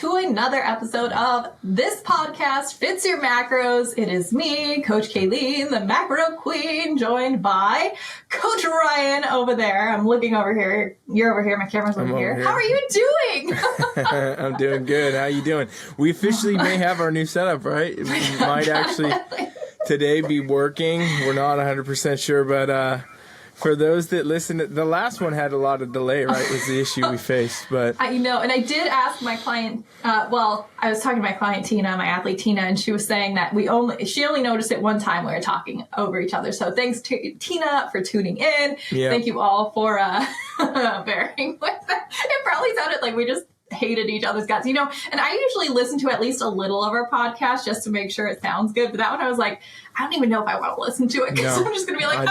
to another episode of this podcast, Fits Your Macros. It is me, Coach Caileen, the macro queen, joined by Coach Ryan over there. I'm looking over here. You're over here. My camera's over here. How are you doing? I'm doing good. How you doing? We officially may have our new setup, right? It might actually today be working. We're not 100% sure, but for those that listen, the last one had a lot of delay, right, was the issue we faced. But I know, and I did ask my client, I was talking to my client Tina, my athlete Tina, and she was saying that she only noticed it one time we were talking over each other. So thanks to Tina for tuning in. Yeah. Thank you all for bearing with it. It probably sounded like we just hated each other's guts, and I usually listen to at least a little of our podcast just to make sure it sounds good. But that one I was like, I don't even know if I want to listen to it because I'm just going to be like,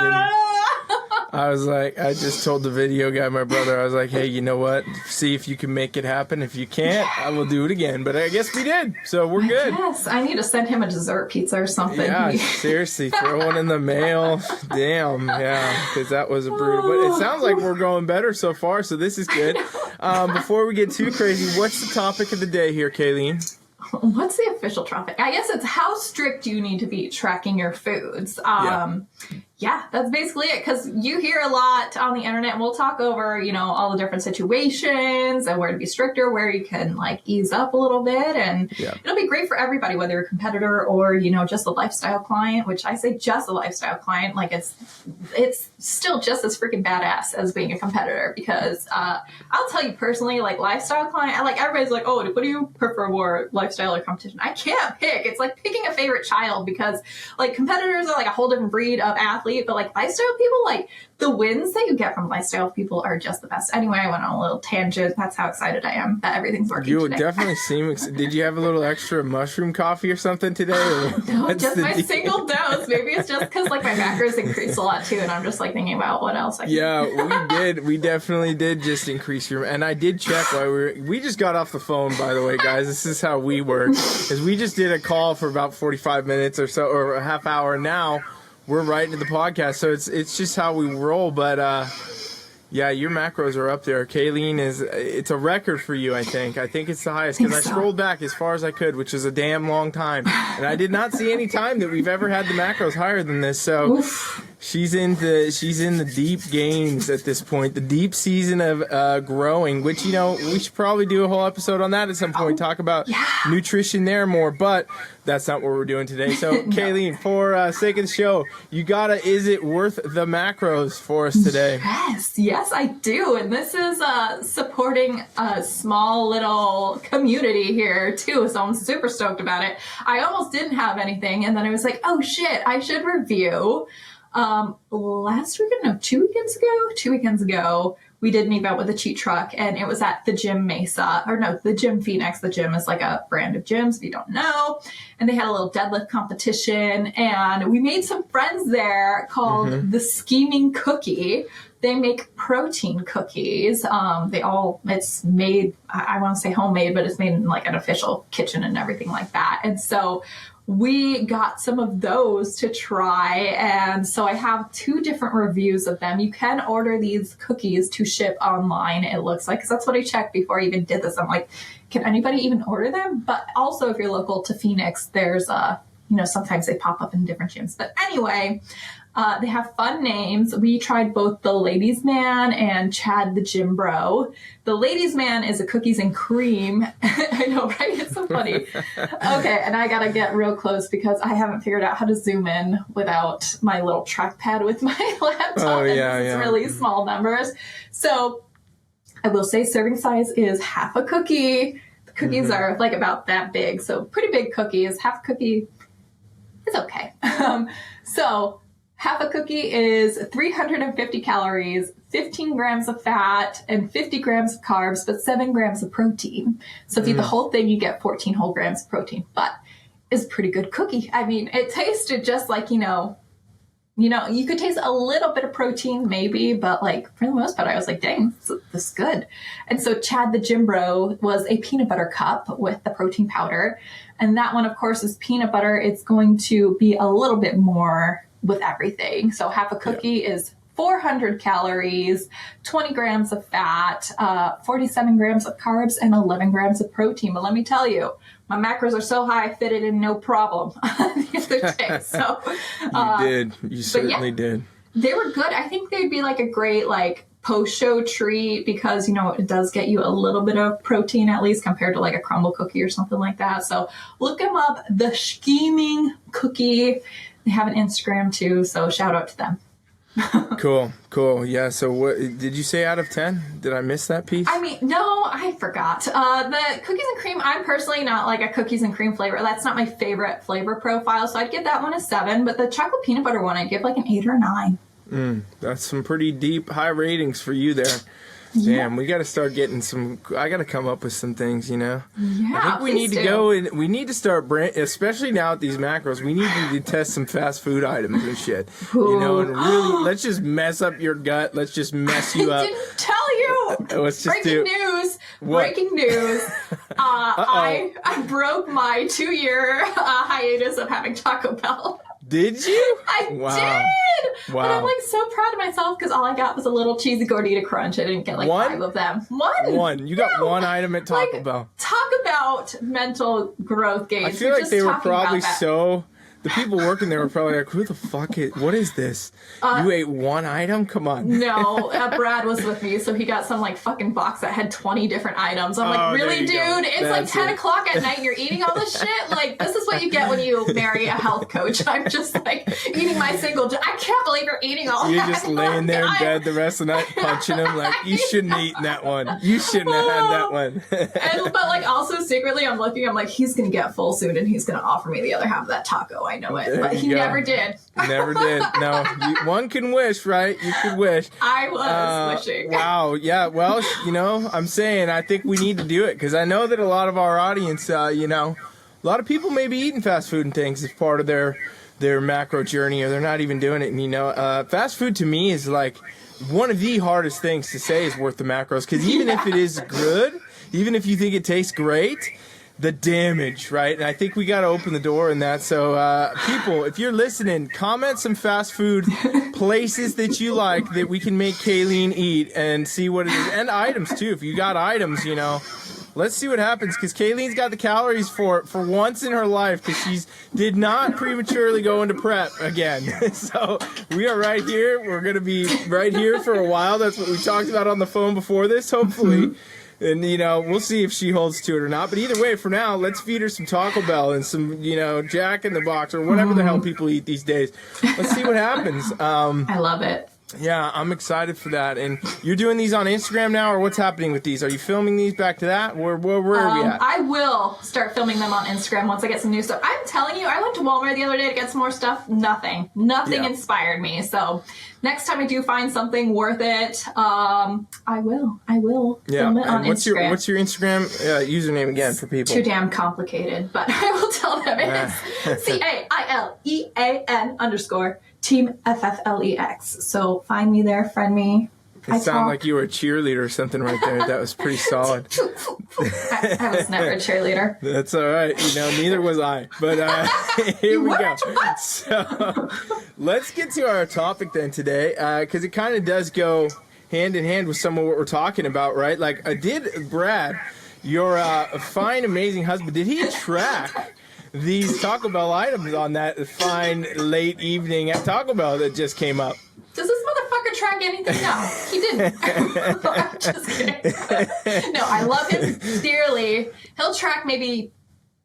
I was like, I just told the video guy, my brother, I was like, hey, you know what? See if you can make it happen. If you can't, I will do it again. But I guess we did. So we're good. Yes, I need to send him a dessert pizza or something. Yeah, seriously, throw one in the mail. Damn, yeah, because that was a brutal. But it sounds like we're going better so far, so this is good. Before we get too crazy, what's the topic of the day here, Caileen? What's the official topic? I guess it's how strict you need to be tracking your foods. Yeah, that's basically it. Because you hear a lot on the internet, and we'll talk over, all the different situations and where to be stricter, where you can ease up a little bit. And it'll be great for everybody, whether you're a competitor or, just a lifestyle client, which I say just a lifestyle client. It's still just as freaking badass as being a competitor, because I'll tell you personally, lifestyle client, everybody's like, oh, what do you prefer more, lifestyle or competition? I can't pick. It's like picking a favorite child, because competitors are a whole different breed of athlete. But lifestyle people, the wins that you get from lifestyle people are just the best. Anyway, I went on a little tangent. That's how excited I am that everything's working You today. definitely seem Did you have a little extra mushroom coffee or something today? No, just my single dose. Maybe it's just because my macros increased a lot too, and I'm just thinking about what else I can we did. We definitely did just increase your. And I did check while we just got off the phone, by the way, guys. This is how we work. Is we just did a call for about 45 minutes or so, or a half hour. Now we're right into the podcast, so it's just how we roll. But your macros are up there. Caileen it's a record for you, I think. I think it's the highest, because I scrolled back as far as I could, which is a damn long time, and I did not see any time that we've ever had the macros higher than this. So she's in the deep gains at this point, the deep season of growing, which we should probably do a whole episode on that at some point. Talk about nutrition there more, but that's not what we're doing today. So no. Caileen, for sake of the show, is it worth the macros for us today? Yes, I do. And this is supporting a small little community here too. So I'm super stoked about it. I almost didn't have anything, and then I was like, oh shit, I should review. 2 weekends ago, we did an event with a cheat truck, and it was at the Gym Mesa, the Gym Phoenix. The gym is a brand of gyms, if you don't know. And they had a little deadlift competition, and we made some friends there called the Scheming Cookie. They make protein cookies. It's made, I want to say homemade, but it's made in an official kitchen and everything like that. And so we got some of those to try, and so I have 2 different reviews of them. You can order these cookies to ship online, it looks like, because that's what I checked before I even did this. I'm like, can anybody even order them? But also, if you're local to Phoenix, there's sometimes they pop up in different gyms. But anyway, they have fun names. We tried both the Ladies Man and Chad the Gym Bro. The Ladies Man is a cookies and cream. I know, right? It's so funny. Okay, and I gotta get real close because I haven't figured out how to zoom in without my little trackpad with my laptop. Oh, It's really small numbers. So I will say serving size is half a cookie. The cookies are about that big. So pretty big cookies. Half a cookie is okay. So half a cookie is 350 calories, 15 grams of fat, and 50 grams of carbs, but 7 grams of protein. So if you eat the whole thing, you get 14 whole grams of protein. But it's a pretty good cookie. I mean, it tasted just like, you could taste a little bit of protein maybe, but for the most part, I was like, dang, this is good. And so Chad the Gym Bro was a peanut butter cup with the protein powder. And that one, of course, is peanut butter. It's going to be a little bit more with everything. So half a cookie is 400 calories, 20 grams of fat, 47 grams of carbs, and 11 grams of protein. But let me tell you, my macros are so high, I fit it in no problem the other day. So you certainly did. They were good. I think they'd be like a great like post-show treat because, you know, it does get you a little bit of protein at least compared to like a crumble cookie or something like that. So look them up, the Scheming Cookie. They have an Instagram too, so shout out to them. Cool. Yeah, so what did you say out of 10? Did I miss that piece? I mean, no, I forgot. The cookies and cream, I'm personally not like a cookies and cream flavor. That's not my favorite flavor profile, so I'd give that one a 7. But the chocolate peanut butter one, I'd give like an 8 or 9. That's some pretty deep, high ratings for you there. Damn, we got to start getting I got to come up with some things, you know? Yeah, I think we need to go and we need to start, especially now with these macros, we need to test some fast food items and shit. Ooh. You know, and really, let's just mess up your gut. Let's just mess you up. I didn't tell you. Let's just Breaking news. What? Breaking news. I broke my 2-year hiatus of having Taco Bell. Did you? I did. Wow. And I'm like so proud of myself because all I got was a little cheesy gordita crunch. I didn't get like 5 of them. One. You got one item at Taco Bell. Talk about mental growth gains. I feel like they were probably the people working there were probably like, who the fuck what is this? You ate one item? Come on. No, Brad was with me, so he got some like fucking box that had 20 different items. I'm like, really, dude? It's like 10 o'clock at night and you're eating all this shit? Like, this is what you get when you marry a health coach. I'm just like eating my I can't believe you're eating all that. You're just laying there in bed the rest of the night punching him like, you shouldn't have eaten that one. You shouldn't have had that one. But like also secretly I'm like, he's going to get full soon and he's going to offer me the other half of that taco. I know it, but he never did. Never did. No, one can wish, right? You could wish. I was wishing. Wow. Yeah. Well, you know, I'm saying I think we need to do it because I know that a lot of our audience, you know, a lot of people may be eating fast food and things as part of their macro journey, or they're not even doing it. And you know, fast food to me is like one of the hardest things to say is worth the macros because even if it is good, even if you think it tastes great, the damage, right? And I think we got to open the door in that. So, people, if you're listening, comment some fast food places that you like that we can make Caileen eat and see what it is. And items, too. If you got items, you know, let's see what happens because Caileen's got the calories for once in her life because she did not prematurely go into prep again. So we are right here. We're going to be right here for a while. That's what we talked about on the phone before this, hopefully. And, you know, we'll see if she holds to it or not. But either way, for now, let's feed her some Taco Bell and some, you know, Jack in the Box or whatever the hell people eat these days. Let's see what happens. I love it. Yeah, I'm excited for that. And you're doing these on Instagram now, or what's happening with these? Are you filming these back to that? Where are we at? I will start filming them on Instagram once I get some new stuff. I'm telling you, I went to Walmart the other day to get some more stuff. Nothing inspired me. So next time I do find something worth it, I will film it on Instagram. What's your Instagram username again for people? Too damn complicated, but I will tell them it's CAILEAN_ Team FFLEX. So find me there, friend me. It sounded like you were a cheerleader or something right there. That was pretty solid. I was never a cheerleader. That's all right. You know, neither was I. But here we go. So let's get to our topic then today, because it kind of does go hand in hand with some of what we're talking about, right? Like, Brad, your fine, amazing husband, did he track these Taco Bell items on that fine late evening at Taco Bell that just came up? Does this motherfucker track anything? No, he didn't. I'm just kidding. No, I love him dearly. He'll track maybe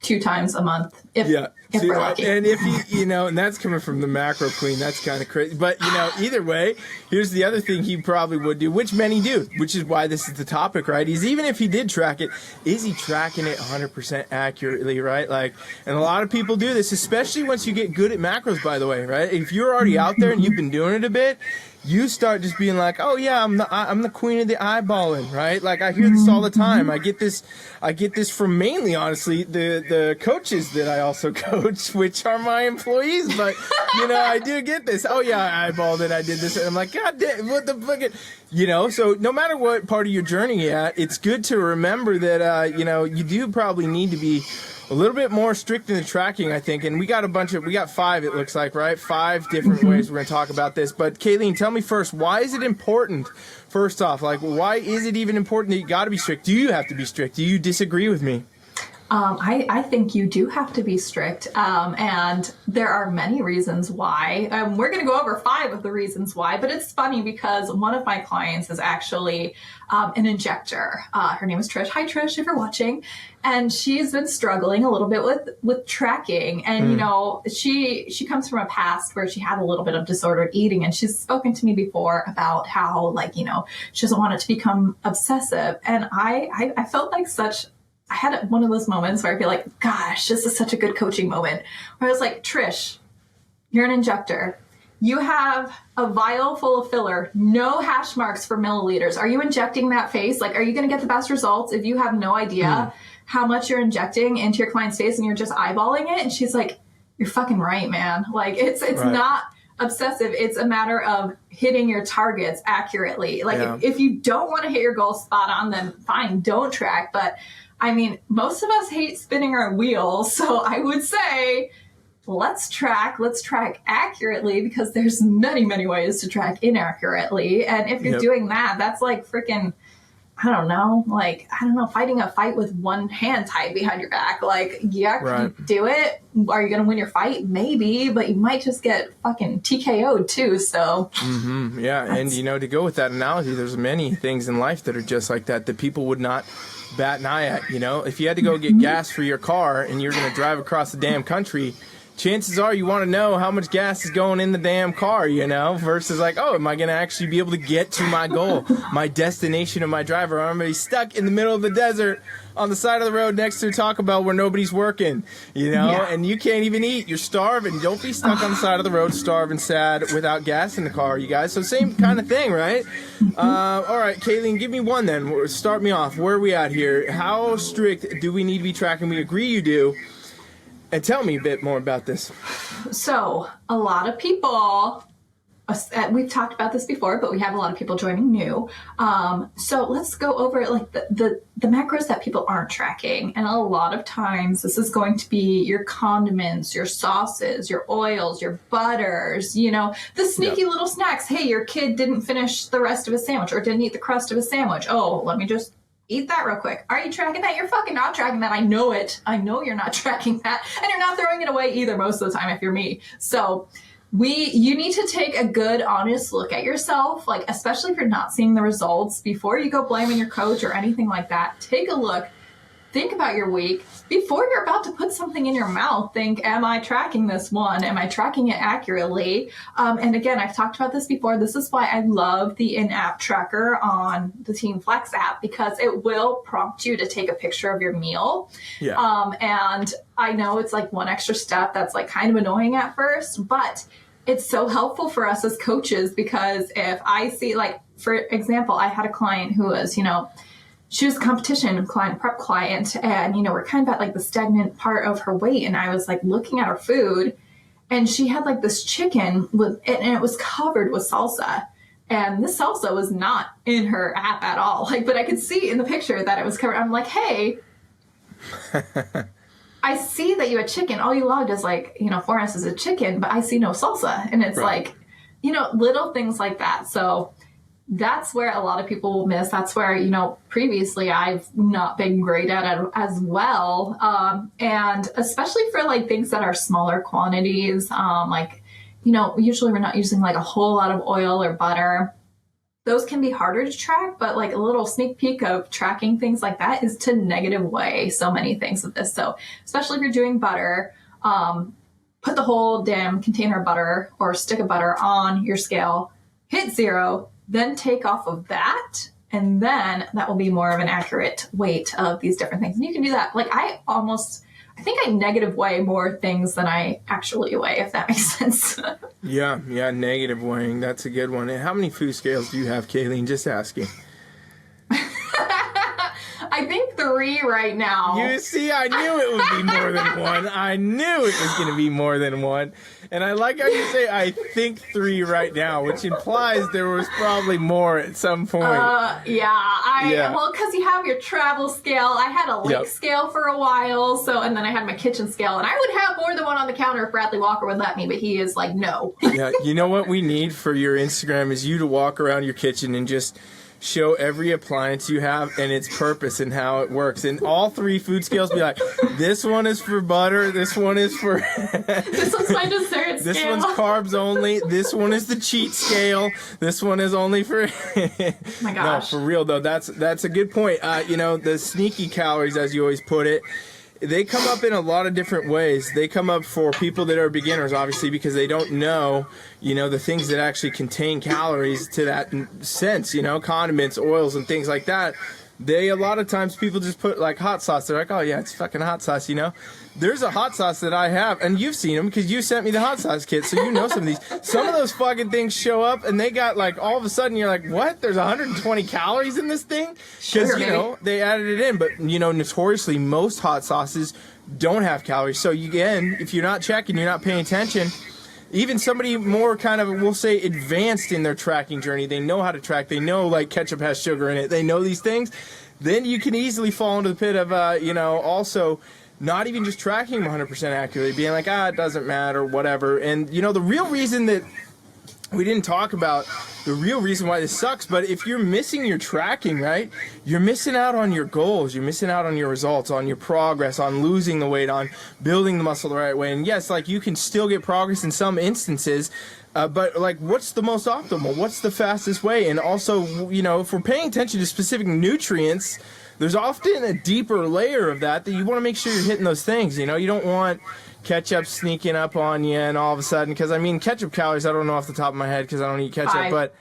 2 times a month if we're lucky. And if you know, and that's coming from the macro queen, that's kind of crazy. But, you know, either way, here's the other thing he probably would do, which many do, which is why this is the topic, right? Is even if he did track it, is he tracking it 100% accurately, right? Like, and a lot of people do this, especially once you get good at macros, by the way, right? If you're already out there and you've been doing it a bit, you start just being like, oh yeah, I'm the queen of the eyeballing, right? Like, I hear this all the time. I get this from mainly, honestly, the coaches that I also coach, which are my employees. But, you know, I do get this. Oh yeah, I eyeballed it. I did this. And I'm like, God damn, what the fuck? You know, so no matter what part of your journey you're at, it's good to remember that, you know, you do probably need to be a little bit more strict in the tracking, I think. And we got five, it looks like, right? 5 different ways we're going to talk about this. But Caileen, tell me first, why is it important? First off, like, why is it even important that you got to be strict? Do you have to be strict? Do you disagree with me? I think you do have to be strict, and there are many reasons why. We're going to go over 5 of the reasons why, but it's funny because one of my clients is actually an injector. Her name is Trish. Hi, Trish, if you're watching. And she's been struggling a little bit with tracking. And, you know, she comes from a past where she had a little bit of disordered eating. And she's spoken to me before about how, like, you know, she doesn't want it to become obsessive. And I felt like I had one of those moments where I feel like, gosh, this is such a good coaching moment. Where I was like, Trish, you're an injector. You have a vial full of filler, no hash marks for milliliters. Are you injecting that face? Like, are you going to get the best results if you have no idea how much you're injecting into your client's face and you're just eyeballing it? And she's like, you're fucking right, man. Like, it's right. Not obsessive. It's a matter of hitting your targets accurately. Like, if you don't want to hit your goal spot on, then fine, don't track. But I mean, most of us hate spinning our wheels. So I would say, let's track accurately, because there's many, many ways to track inaccurately. And if you're doing that, that's like freaking, I don't know, fighting a fight with one hand tied behind your back. Like, you do it. Are you going to win your fight? Maybe, but you might just get fucking TKO'd too. So, yeah. And, you know, to go with that analogy, there's many things in life that are just like that people would not bat an eye at. You know, if you had to go get gas for your car and you're going to drive across the damn country, chances are you want to know how much gas is going in the damn car, you know, versus like, oh, am I going to actually be able to get to my goal, my destination of my drive, or I'm going to be stuck in the middle of the desert on the side of the road next to Taco Bell where nobody's working, you know, and you can't even eat. You're starving. Don't be stuck on the side of the road, starving, sad, without gas in the car, you guys. So same kind of thing, right? All right, Caileen, give me one then. Start me off. Where are we at here? How strict do we need to be tracking? We agree you do. And tell me a bit more about this. So a lot of people, we've talked about this before, but we have a lot of people joining new. So let's go over like the macros that people aren't tracking. And a lot of times this is going to be your condiments, your sauces, your oils, your butters, you know, the sneaky little snacks. Hey, your kid didn't finish the rest of a sandwich or didn't eat the crust of a sandwich. Oh, let me just eat that real quick. Are you tracking that? You're fucking not tracking that. I know it. I know you're not tracking that. And you're not throwing it away either most of the time if you're me. So you need to take a good, honest look at yourself, like, especially if you're not seeing the results, before you go blaming your coach or anything like that. Take a look. Think about your week. Before you're about to put something in your mouth, think, am I tracking this one? Am I tracking it accurately? And again, I've talked about this before. This is why I love the in-app tracker on the Team Flex app, because it will prompt you to take a picture of your meal. And I know it's like one extra step that's like kind of annoying at first, but it's so helpful for us as coaches, because if I see, like, for example, I had a client who was, you know, she was a competition client, prep client, and, you know, we're kind of at like the stagnant part of her weight. And I was like looking at her food, and she had like this chicken and it was covered with salsa. And this salsa was not in her app at all. Like, but I could see in the picture that it was covered. I'm like, hey, I see that you had chicken. All you logged is like, you know, 4 ounces of chicken, but I see no salsa. And it's like, you know, little things like that. So that's where a lot of people will miss. That's where, you know, previously I've not been great at it as well. And especially for like things that are smaller quantities, like, you know, usually we're not using like a whole lot of oil or butter. Those can be harder to track, but like a little sneak peek of tracking things like that is to negative weigh so many things with this. So especially if you're doing butter, put the whole damn container of butter or stick of butter on your scale, hit 0, then take off of that, and then that will be more of an accurate weight of these different things. And you can do that. Like, I think I negative weigh more things than I actually weigh, if that makes sense. Yeah, negative weighing. That's a good one. And how many food scales do you have, Caileen? Just asking. I think 3 3 right now. You see, I knew it would be more than one. I knew it was going to be more than one. And I like how you say, I think 3 right now, which implies there was probably more at some point. Well, because you have your travel scale. I had a lake scale for a while, and then I had my kitchen scale, and I would have more than one on the counter if Bradley Walker would let me, but he is like, no. Yeah, you know what we need for your Instagram is you to walk around your kitchen and just show every appliance you have and its purpose and how it works. And all 3 food scales be like, this one is for butter, this one is for... This one's my dessert scale. This one's carbs only, this one is the cheat scale, this one is only for... My gosh. No, for real though, that's a good point. The sneaky calories, as you always put it, they come up in a lot of different ways. They come up for people that are beginners, obviously, because they don't know, the things that actually contain calories to that sense, condiments, oils, and things like that. A lot of times people just put like hot sauce. They're like, oh yeah, it's fucking hot sauce, There's a hot sauce that I have, and you've seen them because you sent me the hot sauce kit, so you know some of these. Some of those fucking things show up, and they got like, all of a sudden you're like, what? There's 120 calories in this thing? Because, they added it in. But, notoriously, most hot sauces don't have calories. So, again, if you're not checking, you're not paying attention, even somebody more kind of, we'll say, advanced in their tracking journey, they know how to track, they know, like, ketchup has sugar in it, they know these things, then you can easily fall into the pit of, also not even just tracking 100% accurately, being like, it doesn't matter, whatever. And, the real reason that we didn't talk about, the real reason why this sucks, but if you're missing your tracking, right, you're missing out on your goals, you're missing out on your results, on your progress, on losing the weight, on building the muscle the right way. And yes, like, you can still get progress in some instances, but like, what's the most optimal? What's the fastest way? And also, if we're paying attention to specific nutrients, there's often a deeper layer of that you want to make sure you're hitting those things. You don't want ketchup sneaking up on you and all of a sudden, because ketchup calories, I don't know off the top of my head because I don't eat ketchup, 5. But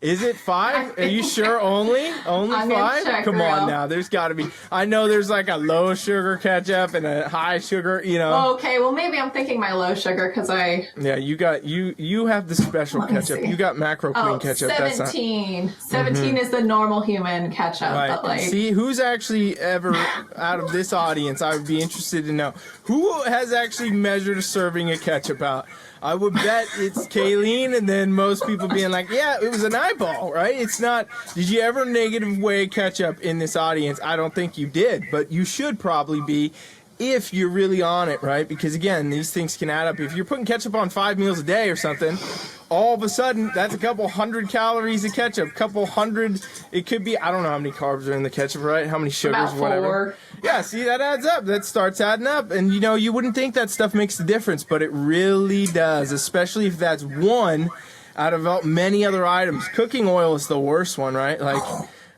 is it 5? Are you sure? Only 5? Come on now, there's got to be. I know there's like a low sugar ketchup and a high sugar, Okay, well maybe I'm thinking my low sugar because Yeah, you have the special ketchup. You got macro clean ketchup. 17. 17 is the normal human ketchup. Right. But like, see, who's actually ever out of this audience? I would be interested to know who has actually measured a serving of ketchup out. I would bet it's Caileen, and then most people being like, yeah, it was an eyeball, right? It's not, did you ever negative weigh ketchup in this audience? I don't think you did, but you should probably be if you're really on it, right? Because again, these things can add up. If you're putting ketchup on 5 meals a day or something, all of a sudden, that's a couple hundred calories of ketchup, couple hundred, it could be, I don't know how many carbs are in the ketchup, right? How many sugars, about whatever. 4. Yeah, see, that adds up. That starts adding up. And, you wouldn't think that stuff makes a difference, but it really does, especially if that's one out of many other items. Cooking oil is the worst one, right? Like,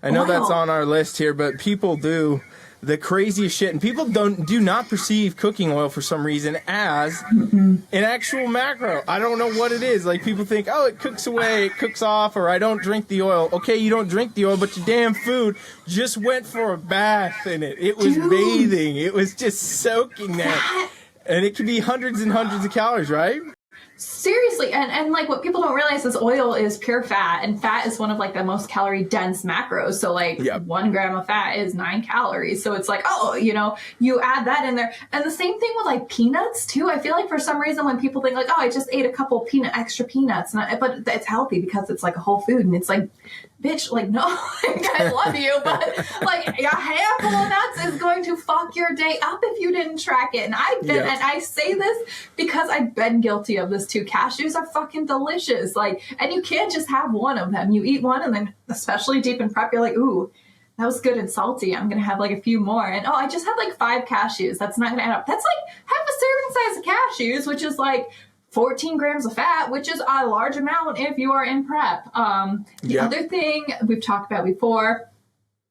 I know that's on our list here, but people do the craziest shit, and people do not perceive cooking oil for some reason as an actual macro. I don't know what it is. Like, people think, oh, it cooks away, it cooks off, or I don't drink the oil. Okay, you don't drink the oil, but your damn food just went for a bath in it. It was bathing. It was just soaking there. And it can be hundreds and hundreds of calories, right? Seriously, and like what people don't realize is oil is pure fat, and fat is one of like the most calorie dense macros. So like 1 gram of fat is 9 calories. So it's like, you add that in there. And the same thing with like peanuts too. I feel like for some reason when people think like, oh, I just ate a couple extra peanuts, but it's healthy because it's like a whole food, and it's like, bitch, like, no, I love you, but like a handful of nuts is going to fuck your day up if you didn't track it. And and I say this because I've been guilty of this too. Cashews are fucking delicious. Like, and you can't just have one of them. You eat one and then, especially deep in prep, you're like, ooh, that was good and salty. I'm going to have like a few more. And I just had like 5 cashews. That's not going to add up. That's like half a serving size of cashews, which is like 14 grams of fat, which is a large amount if you are in prep. The other thing we've talked about before,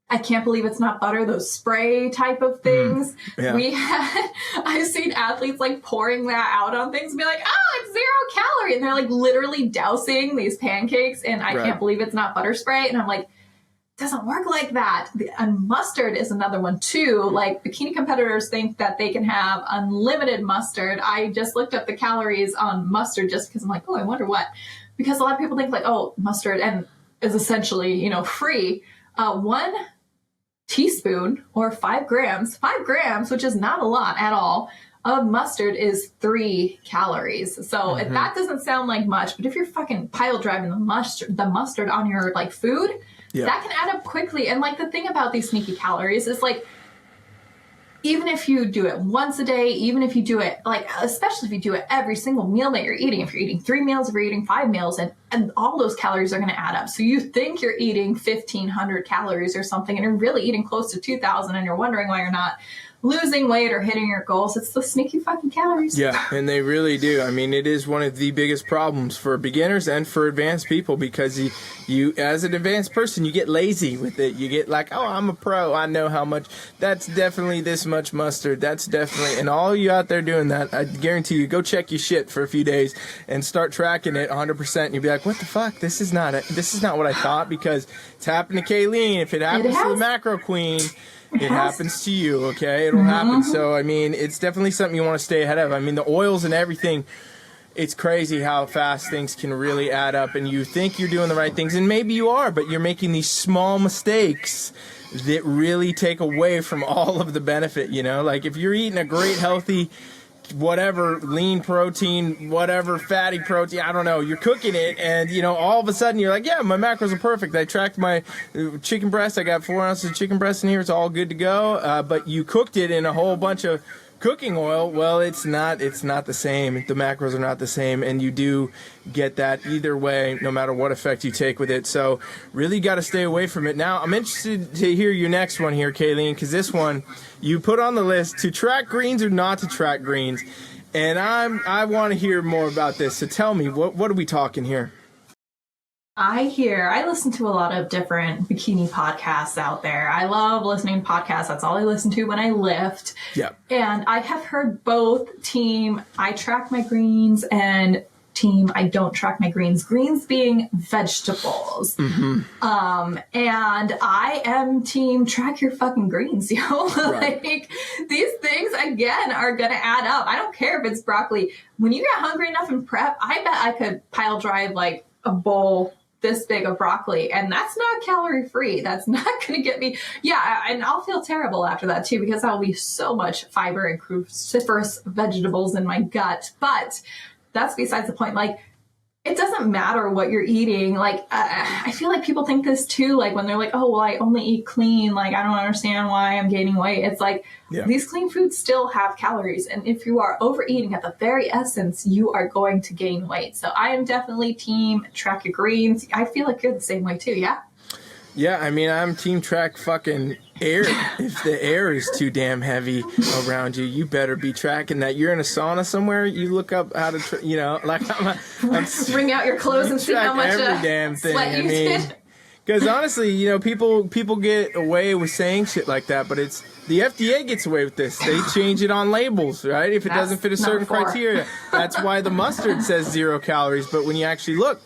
I can't believe it's not butter, those spray type of things. I've seen athletes like pouring that out on things and be like, oh, it's 0 calorie. And they're like literally dousing these pancakes and I can't believe it's not butter spray. And I'm like, it doesn't work like that. And mustard is another one too. Like, bikini competitors think that they can have unlimited mustard. I just looked up the calories on mustard just because I'm like, oh, I wonder what. Because a lot of people think like, oh, mustard and is essentially, free. 1 teaspoon or 5 grams, which is not a lot at all, of mustard is 3 calories. So if that doesn't sound like much, but if you're fucking pile driving the mustard on your like food, that can add up quickly. And like the thing about these sneaky calories is like, even if you do it once a day, even if you do it like, especially if you do it every single meal that you're eating, if you're eating 3 meals, if you're eating 5 meals, and all those calories are going to add up. So you think you're eating 1,500 calories or something, and you're really eating close to 2,000, and you're wondering why you're not losing weight or hitting your goals. It's the sneaky fucking calories. Yeah, and they really do. I mean, it is one of the biggest problems for beginners and for advanced people, because you as an advanced person, you get lazy with it. You get like, oh, I'm a pro. I know how much. That's definitely this much mustard. That's definitely. And all you out there doing that, I guarantee you, go check your shit for a few days and start tracking it 100%. And you'll be like, what the fuck? This is not what I thought, because it's happened to Caileen. If it happens to the macro queen, it happens to you, okay? It'll happen. So, I mean, it's definitely something you want to stay ahead of. I mean, the oils and everything, it's crazy how fast things can really add up, and you think you're doing the right things, and maybe you are, but you're making these small mistakes that really take away from all of the benefit, you know? Like, if you're eating a great, healthy, whatever, lean protein, whatever, fatty protein, I don't know, you're cooking it, and, you know, all of a sudden you're like, yeah, my macros are perfect. I tracked my chicken breast. I got 4 ounces of chicken breast in here. It's all good to go. But you cooked it in a whole bunch of cooking oil. Well, it's not the same. The macros are not the same, and you do get that either way, no matter what effect you take with it. So really got to stay away from it. Now, I'm interested to hear your next one here, Caileen, because this one you put on the list, to track greens or not to track greens. And I want to hear more about this. So tell me, what are we talking here? I listen to a lot of different bikini podcasts out there. I love listening to podcasts. That's all I listen to when I lift. Yeah. And I have heard both team, I track my greens, and team, I don't track my greens. Greens being vegetables. And I am team, track your fucking greens, yo. Right. Like, these things, again, are going to add up. I don't care if it's broccoli. When you get hungry enough in prep, I bet I could pile drive like a bowl this big of broccoli, and that's not calorie free. That's not going to get me. Yeah. And I'll feel terrible after that too, because that'll be so much fiber and cruciferous vegetables in my gut. But that's besides the point. Like, it doesn't matter what you're eating. Like, I feel like people think this too. Like, when they're like, oh, well, I only eat clean. Like, I don't understand why I'm gaining weight. It's like, these clean foods still have calories. And if you are overeating at the very essence, you are going to gain weight. So I am definitely team track your greens. I feel like you're the same way too. Yeah. Yeah, I mean, I'm team track fucking air. If the air is too damn heavy around you, you better be tracking that. You're in a sauna somewhere, you look up how to, you know, like I'm bring out your clothes and see how much every damn thing. Sweat you did. Because honestly, you know, people get away with saying shit like that, but it's the FDA gets away with this. They change it on labels, right? If it doesn't fit a certain criteria. That's why the mustard says 0 calories, but when you actually look,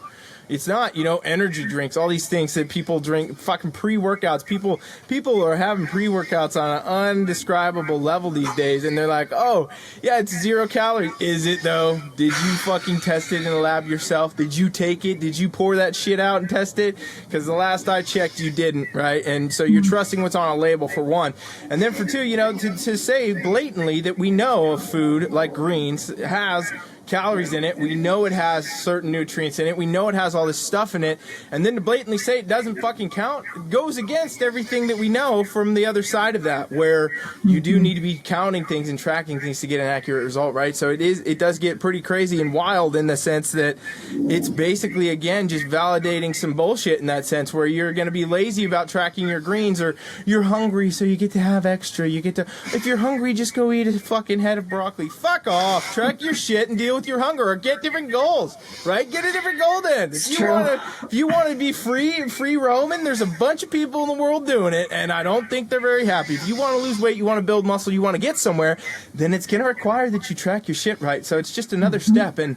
it's not, you know, energy drinks, all these things that people drink, fucking pre-workouts. People are having pre-workouts on an undescribable level these days, and they're like, oh, yeah, it's 0 calories. Is it, though? Did you fucking test it in the lab yourself? Did you take it? Did you pour that shit out and test it? Because the last I checked, you didn't, right? And so you're trusting what's on a label, for one. And then for two, you know, to say blatantly that we know a food like greens has calories in it, we know it has certain nutrients in it, we know it has all this stuff in it, and then to blatantly say it doesn't fucking count goes against everything that we know from the other side of that, where you do need to be counting things and tracking things to get an accurate result, right? So it does get pretty crazy and wild in the sense that it's basically, again, just validating some bullshit in that sense, where you're going to be lazy about tracking your greens, or you're hungry so you get to have extra, if you're hungry, just go eat a fucking head of broccoli. Fuck off. Track your shit and deal with your hunger, or get different goals, right? Get a different goal then. If you want to be free roaming, there's a bunch of people in the world doing it, and I don't think they're very happy. If you want to lose weight, you want to build muscle, you want to get somewhere, then it's going to require that you track your shit right. So it's just another step. And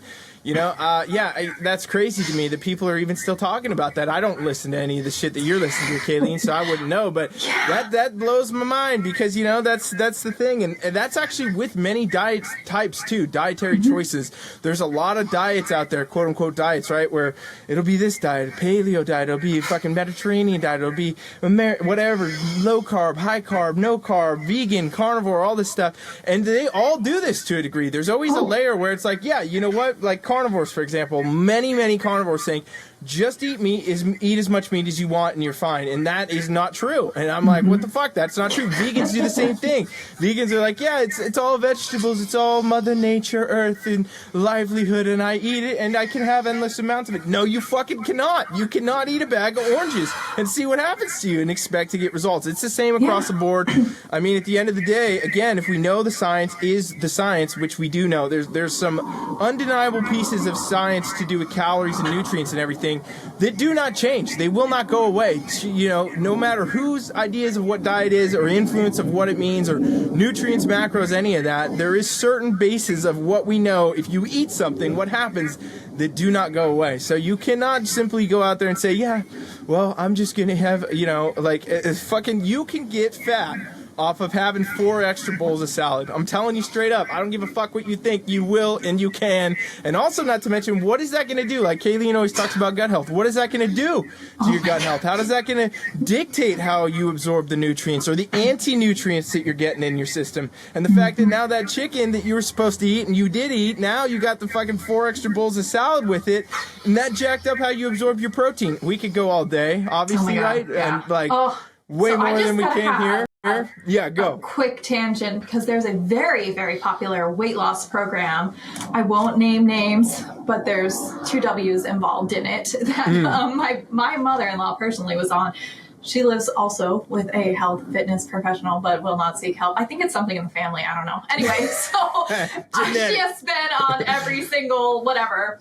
That's crazy to me that people are even still talking about that. I don't listen to any of the shit that you're listening to, Caileen, so I wouldn't know. But that blows my mind because, that's the thing. And that's actually with many diet types, too, dietary choices. There's a lot of diets out there, quote unquote diets, right, where it'll be this diet, paleo diet, it'll be a fucking Mediterranean diet, it'll be whatever, low carb, high carb, no carb, vegan, carnivore, all this stuff. And they all do this to a degree. There's always a layer where it's like, yeah, you know what, like carnivores, for example, many carnivores saying, just eat as much meat as you want and you're fine. And that is not true. And I'm like, what the fuck? That's not true. Vegans do the same thing. Vegans are like, yeah, it's all vegetables. It's all Mother Nature, earth, and livelihood. And I eat it and I can have endless amounts of it. No, you fucking cannot. You cannot eat a bag of oranges and see what happens to you and expect to get results. It's the same across the board. I mean, at the end of the day, again, if we know the science is the science, which we do know, there's some undeniable pieces of science to do with calories and nutrients and everything that do not change. They will not go away. No matter whose ideas of what diet is or influence of what it means or nutrients, macros, any of that, there is certain bases of what we know. If you eat something, what happens that do not go away. So you cannot simply go out there and say, yeah, well, I'm just going to have, you can get fat off of having 4 extra bowls of salad. I'm telling you straight up, I don't give a fuck what you think. You will and you can. And also, not to mention, what is that going to do? Like Caileen always talks about gut health. What is that going to do to your gut health? How is that going to dictate how you absorb the nutrients or the anti-nutrients that you're getting in your system? And the fact that now that chicken that you were supposed to eat and you did eat, now you got the fucking 4 extra bowls of salad with it, and that jacked up how you absorb your protein. We could go all day, obviously, right? Yeah. And way more than we can here. Yeah, go. A quick tangent, because there's a very, very popular weight loss program. I won't name names, but there's 2 W's involved in it that my mother-in-law personally was on. She lives also with a health fitness professional, but will not seek help. I think it's something in the family. I don't know. Anyway, so she has been on every single whatever.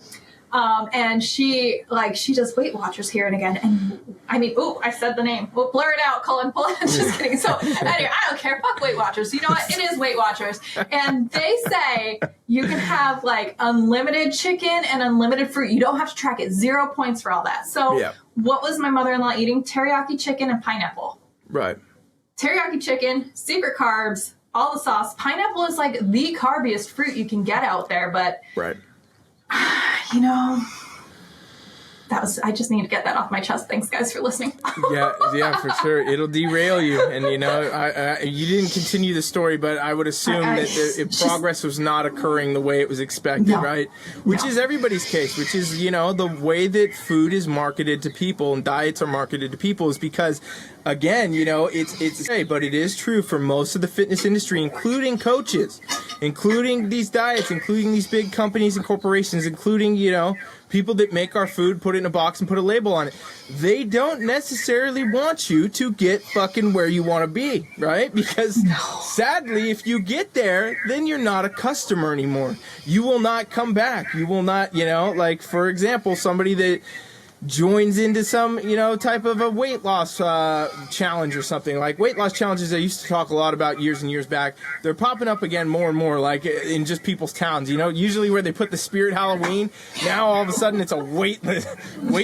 And she does Weight Watchers here and again. And I mean, I said the name. We'll blur it out, Colin. Just kidding. So anyway, I don't care. Fuck Weight Watchers. You know what? It is Weight Watchers. And they say you can have unlimited chicken and unlimited fruit. You don't have to track it. 0 points for all that. So what was my mother-in-law eating? Teriyaki chicken and pineapple. Right. Teriyaki chicken, secret carbs, all the sauce. Pineapple is the carbiest fruit you can get out there. But right. I just need to get that off my chest. Thanks, guys, for listening. yeah, for sure. It'll derail you. And, you didn't continue the story, but I would assume that progress was not occurring the way it was expected, right? Which is everybody's case, which is, the way that food is marketed to people and diets are marketed to people is because, again, it's but it is true for most of the fitness industry, including coaches, including these diets, including these big companies and corporations, including, people that make our food, put it in a box and put a label on it. They don't necessarily want you to get fucking where you want to be, right? Because sadly, if you get there, then you're not a customer anymore. You will not come back. You will not, for example, somebody that joins into some, type of a weight loss challenge or something. Like weight loss challenges I used to talk a lot about years and years back. They're popping up again more and more, in just people's towns. Usually where they put the Spirit Halloween, now all of a sudden it's a weight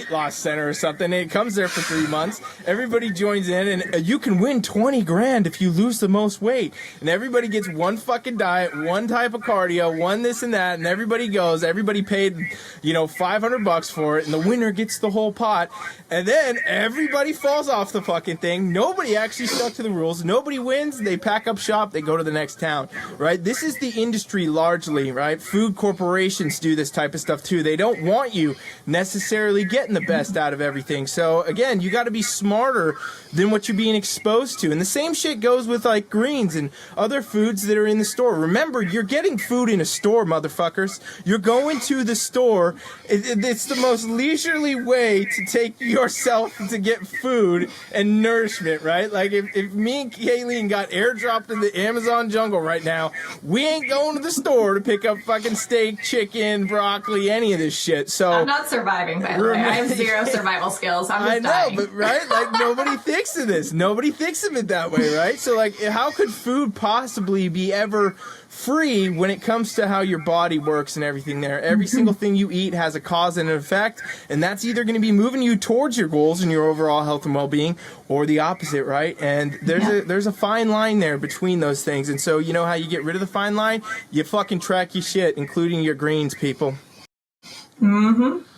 loss center or something. And it comes there for 3 months. Everybody joins in, and you can win 20 grand if you lose the most weight. And everybody gets one fucking diet, one type of cardio, one this and that, and everybody goes. Everybody paid, $500 for it, and the winner gets the whole pot, and then everybody falls off the fucking thing. Nobody actually stuck to the rules. Nobody wins. They pack up shop. They go to the next town, right? This is the industry largely, right? Food corporations do this type of stuff too. They don't want you necessarily getting the best out of everything. So again, you got to be smarter than what you're being exposed to. And the same shit goes with greens and other foods that are in the store. Remember, you're getting food in a store, motherfuckers. You're going to the store. It's the most leisurely way way to take yourself to get food and nourishment, right? Like if me and Caileen got airdropped in the Amazon jungle right now, we ain't going to the store to pick up fucking steak, chicken, broccoli, any of this shit. So I'm not surviving, by the way. I have zero survival skills. I'm just dying. But right? Like nobody thinks of this. Nobody thinks of it that way, right? So like how could food possibly be ever free when it comes to how your body works and everything there? Every single thing you eat has a cause and an effect, and that's either going to be moving you towards your goals and your overall health and well-being, or the opposite, right? And there's a fine line there between those things. And so you know how you get rid of the fine line? You fucking track your shit, including your greens, people.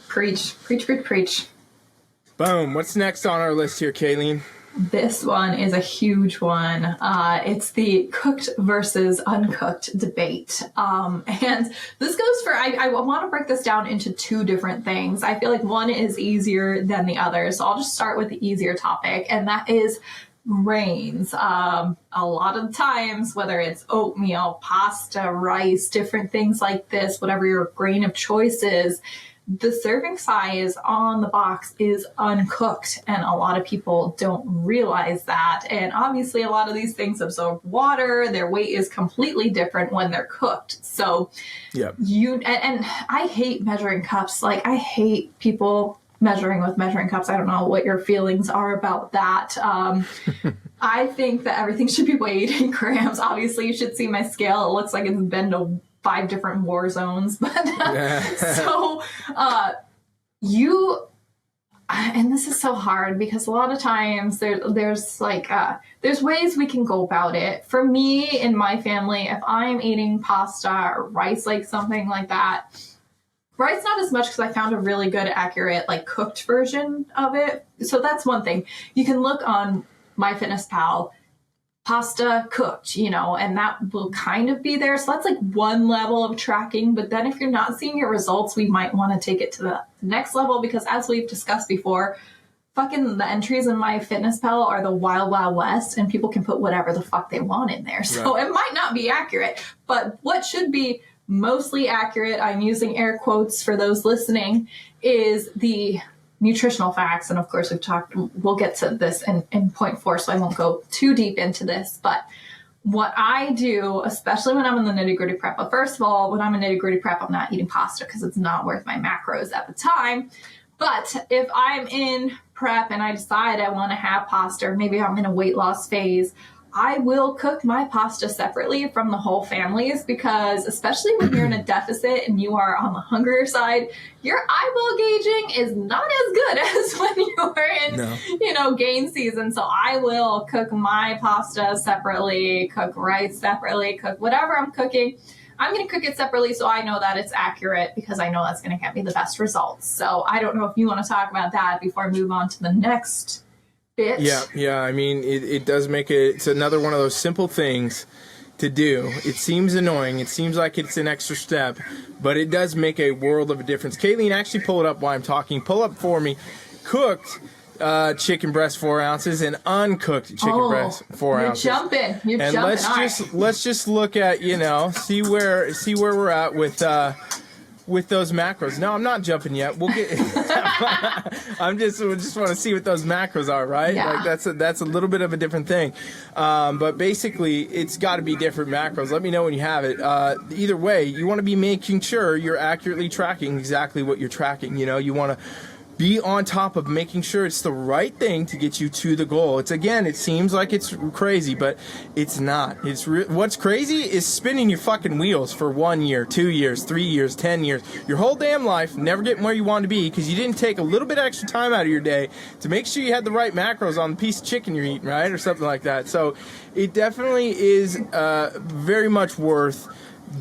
Preach, preach, preach, preach. Boom. What's next on our list here, Caileen? This one is a huge one. It's the cooked versus uncooked debate. And this goes for, I want to break this down into two different things. I feel like one is easier than the other. So I'll just start with the easier topic, and that is grains. A lot of times, whether it's oatmeal, pasta, rice, different things like this, whatever your grain of choice is, the serving size on the box is uncooked, and a lot of people don't realize that. And obviously a lot of these things absorb water. Their weight is completely different when they're cooked. So and I hate measuring cups. Like, I hate people measuring with measuring cups. I don't know what your feelings are about that. I think that everything should be weighed in grams. Obviously, you should see my scale. It looks like it's been to 5 different war zones. But so and this is so hard because a lot of times there's ways we can go about it. For me, in my family, if I'm eating pasta or rice, like something like that, rice not as much because I found a really good, accurate, like cooked version of it. So that's one thing. You can look on MyFitnessPal, pasta cooked, and that will kind of be there. So that's like one level of tracking. But then if you're not seeing your results, we might want to take it to the next level, because as we've discussed before, fucking the entries in MyFitnessPal are the wild, wild west, and people can put whatever the fuck they want in there. So It might not be accurate, but what should be mostly accurate, I'm using air quotes for those listening, is the nutritional facts. And of course, we'll get to this in point 4, so I won't go too deep into this. But what I do, especially when I'm in the nitty gritty prep, but first of all, when I'm in nitty gritty prep, I'm not eating pasta because it's not worth my macros at the time. But if I'm in prep and I decide I want to have pasta, or maybe I'm in a weight loss phase, I will cook my pasta separately from the whole families, because especially when you're in a deficit and you are on the hungrier side, your eyeball gauging is not as good as when you are in, gain season. So I will cook my pasta separately, cook rice separately, cook whatever I'm cooking. I'm going to cook it separately so I know that it's accurate, because I know that's going to get me the best results. So I don't know if you want to talk about that before I move on to the next bit. Yeah. I mean, it does make it's another one of those simple things to do. It seems annoying. It seems like it's an extra step, but it does make a world of a difference. Caileen, actually pull it up while I'm talking. Pull up for me. Cooked chicken breast 4 ounces and uncooked chicken breast 4 ounces. You're jumping. Let's just look at, see where we're at with those macros. No, I'm not jumping yet. We'll get. We just want to see what those macros are, right? Yeah. Like that's a little bit of a different thing. But basically, it's got to be different macros. Let me know when you have it. Either way, you want to be making sure you're accurately tracking exactly what you're tracking. You want to be on top of making sure it's the right thing to get you to the goal. It seems like it's crazy, but it's not. What's crazy is spinning your fucking wheels for 1 year, 2 years, 3 years, 10 years, your whole damn life, never getting where you want to be because you didn't take a little bit extra time out of your day to make sure you had the right macros on the piece of chicken you're eating, right? Or something like that. So it definitely is very much worth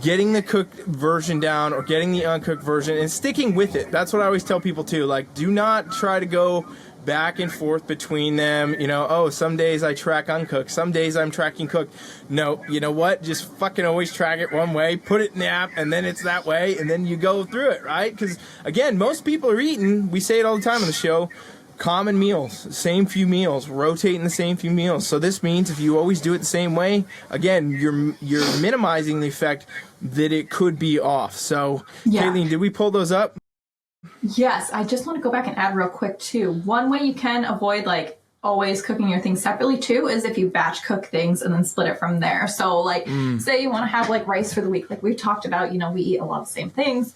getting the cooked version down or getting the uncooked version and sticking with it. That's what I always tell people too. Like, do not try to go back and forth between them. Some days I track uncooked, some days I'm tracking cooked. No, you know what? Just fucking always track it one way, put it in the app, and then it's that way, and then you go through it, right? Because again, most people are eating, we say it all the time on the show, common meals, same few meals, rotating the same few meals. So this means if you always do it the same way, again, you're minimizing the effect that it could be off. So, Caileen, did we pull those up? Yes, I just want to go back and add real quick too. One way you can avoid like always cooking your things separately too is if you batch cook things and then split it from there. So like say you want to have like rice for the week, like we've talked about, you know, we eat a lot of the same things.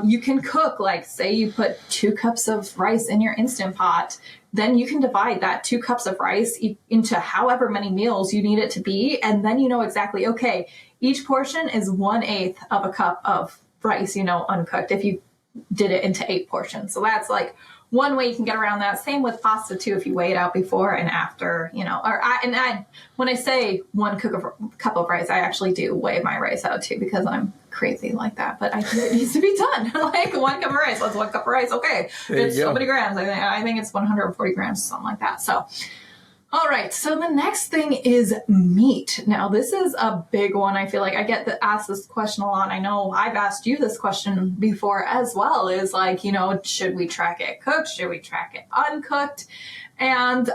You can cook, like say you put 2 cups of rice in your Instant Pot, then you can divide that 2 cups of rice into however many meals you need it to be. And then you know exactly, okay, each portion is 1/8 of a cup of rice, you know, uncooked, if you did it into 8 portions. So that's like one way you can get around that. Same with pasta too, if you weigh it out before and after, you know, when I say 1 cup of rice, I actually do weigh my rice out too, because I'm crazy like that, but it needs to be done. Like 1 cup of rice, that's 1 cup of rice. Okay. It's so many grams. I think it's 140 grams, something like that. So, all right. So the next thing is meat. Now, this is a big one. I feel like I get asked this question a lot. I know I've asked you this question before as well, is like, you know, should we track it cooked? Should we track it uncooked? And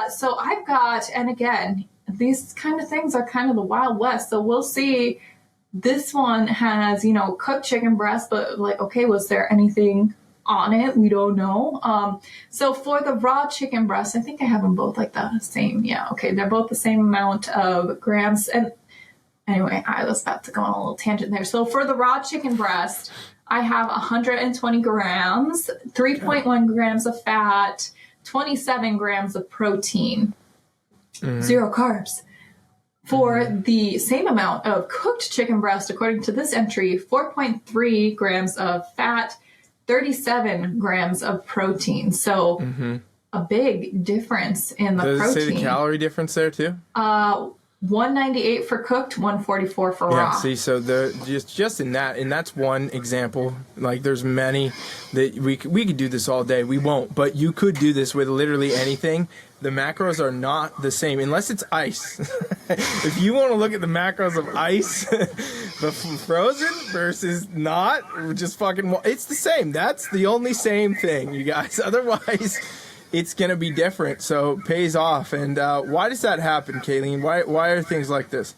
so I've got, and again, these kind of things are kind of the Wild West. So we'll see. This one has, you know, cooked chicken breast, but like, okay, was there anything on it? We don't know. So for the raw chicken breast, I think I have them both like the same. Yeah, okay, they're both the same amount of grams. And anyway, I was about to go on a little tangent there. So for the raw chicken breast, I have 120 grams, 3.1 grams of fat, 27 grams of protein, 0 carbs. For the same amount of cooked chicken breast, according to this entry, 4.3 grams of fat, 37 grams of protein. So a big difference in the protein. Does it say the calorie difference there too? 198 for cooked, 144 for raw. Yeah, see, so just in that, and that's one example. Like there's many that we could do this all day. We won't, but you could do this with literally anything. The macros are not the same unless it's ice. If you want to look at the macros of ice, the frozen versus not, just fucking, it's the same. That's the only same thing, you guys. Otherwise, it's going to be different. So it pays off. And why does that happen, Caileen? Why are things like this?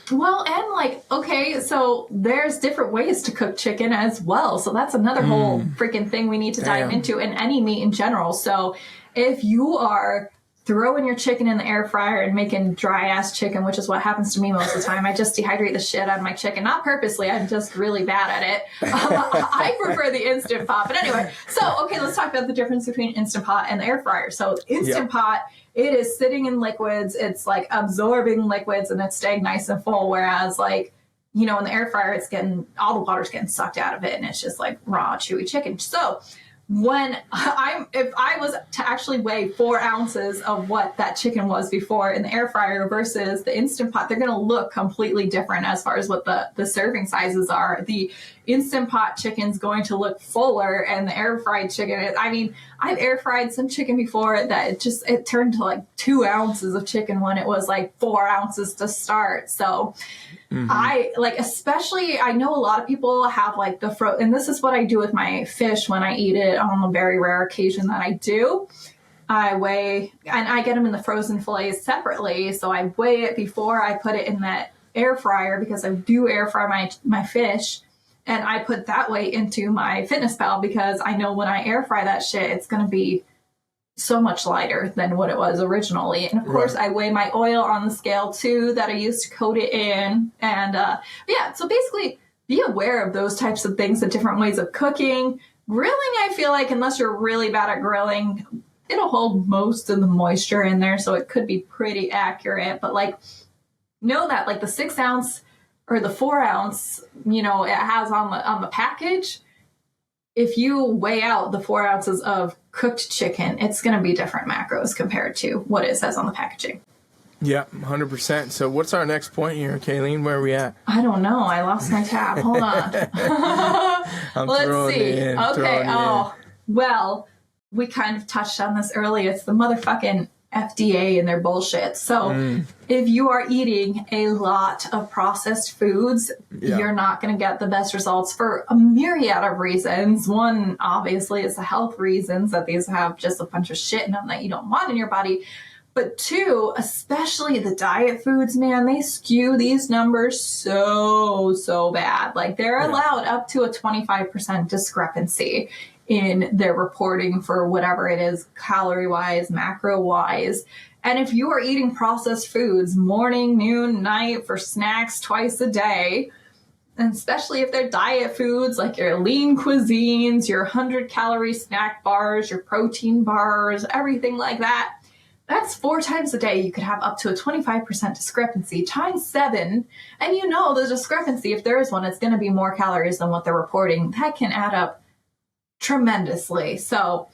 Well, and like, okay, so there's different ways to cook chicken as well. So that's another whole freaking thing we need to dive into in any meat in general. So if you are throwing your chicken in the air fryer and making dry ass chicken, which is what happens to me most of the time, I just dehydrate the shit out of my chicken. Not purposely, I'm just really bad at it. I prefer the Instant Pot. But anyway, so, okay, let's talk about the difference between Instant Pot and the air fryer. So Instant Pot, it is sitting in liquids. It's like absorbing liquids and it's staying nice and full. Whereas like, you know, in the air fryer, it's getting, all the water's getting sucked out of it and it's just like raw, chewy chicken. So if I was to actually weigh 4 ounces of what that chicken was before in the air fryer versus the Instant Pot, they're going to look completely different as far as what the serving sizes are. The Instant Pot chicken's going to look fuller, and the air fried chicken, I mean, I've air fried some chicken before that it turned to like 2 ounces of chicken when it was like 4 ounces to start. So I like, especially, I know a lot of people have like and this is what I do with my fish when I eat it on a very rare occasion that I do. I weigh, and I get them in the frozen fillets separately. So I weigh it before I put it in that air fryer, because I do air fry my fish. And I put that weight into my Fitness Pal, because I know when I air fry that shit, it's going to be so much lighter than what it was originally. And of course, I weigh my oil on the scale too that I used to coat it in. And yeah, so basically be aware of those types of things, the different ways of cooking. Grilling, I feel like, unless you're really bad at grilling, it'll hold most of the moisture in there. So it could be pretty accurate. But like, know that like the 6 ounce or the 4 ounce, you know, it has on the package. If you weigh out the 4 ounces of cooked chicken, it's going to be different macros compared to what it says on the packaging. Yeah, 100%. So what's our next point here, Caileen? Where are we at? I don't know. I lost my tab. Hold on. Let's see. Okay. Well, we kind of touched on this earlier. It's the motherfucking FDA and their bullshit. So if you are eating a lot of processed foods, you're not going to get the best results for a myriad of reasons. One, obviously, is the health reasons, that these have just a bunch of shit in them that you don't want in your body. But two, especially the diet foods, man, they skew these numbers so bad. Like they're allowed up to a 25% discrepancy in their reporting for whatever it is, calorie-wise, macro-wise. And if you are eating processed foods morning, noon, night for snacks twice a day, and especially if they're diet foods like your lean cuisines, your 100-calorie snack bars, your protein bars, everything like that, that's 4 times a day. You could have up to a 25% discrepancy times 7. And you know the discrepancy, if there is one, it's going to be more calories than what they're reporting. That can add up tremendously. So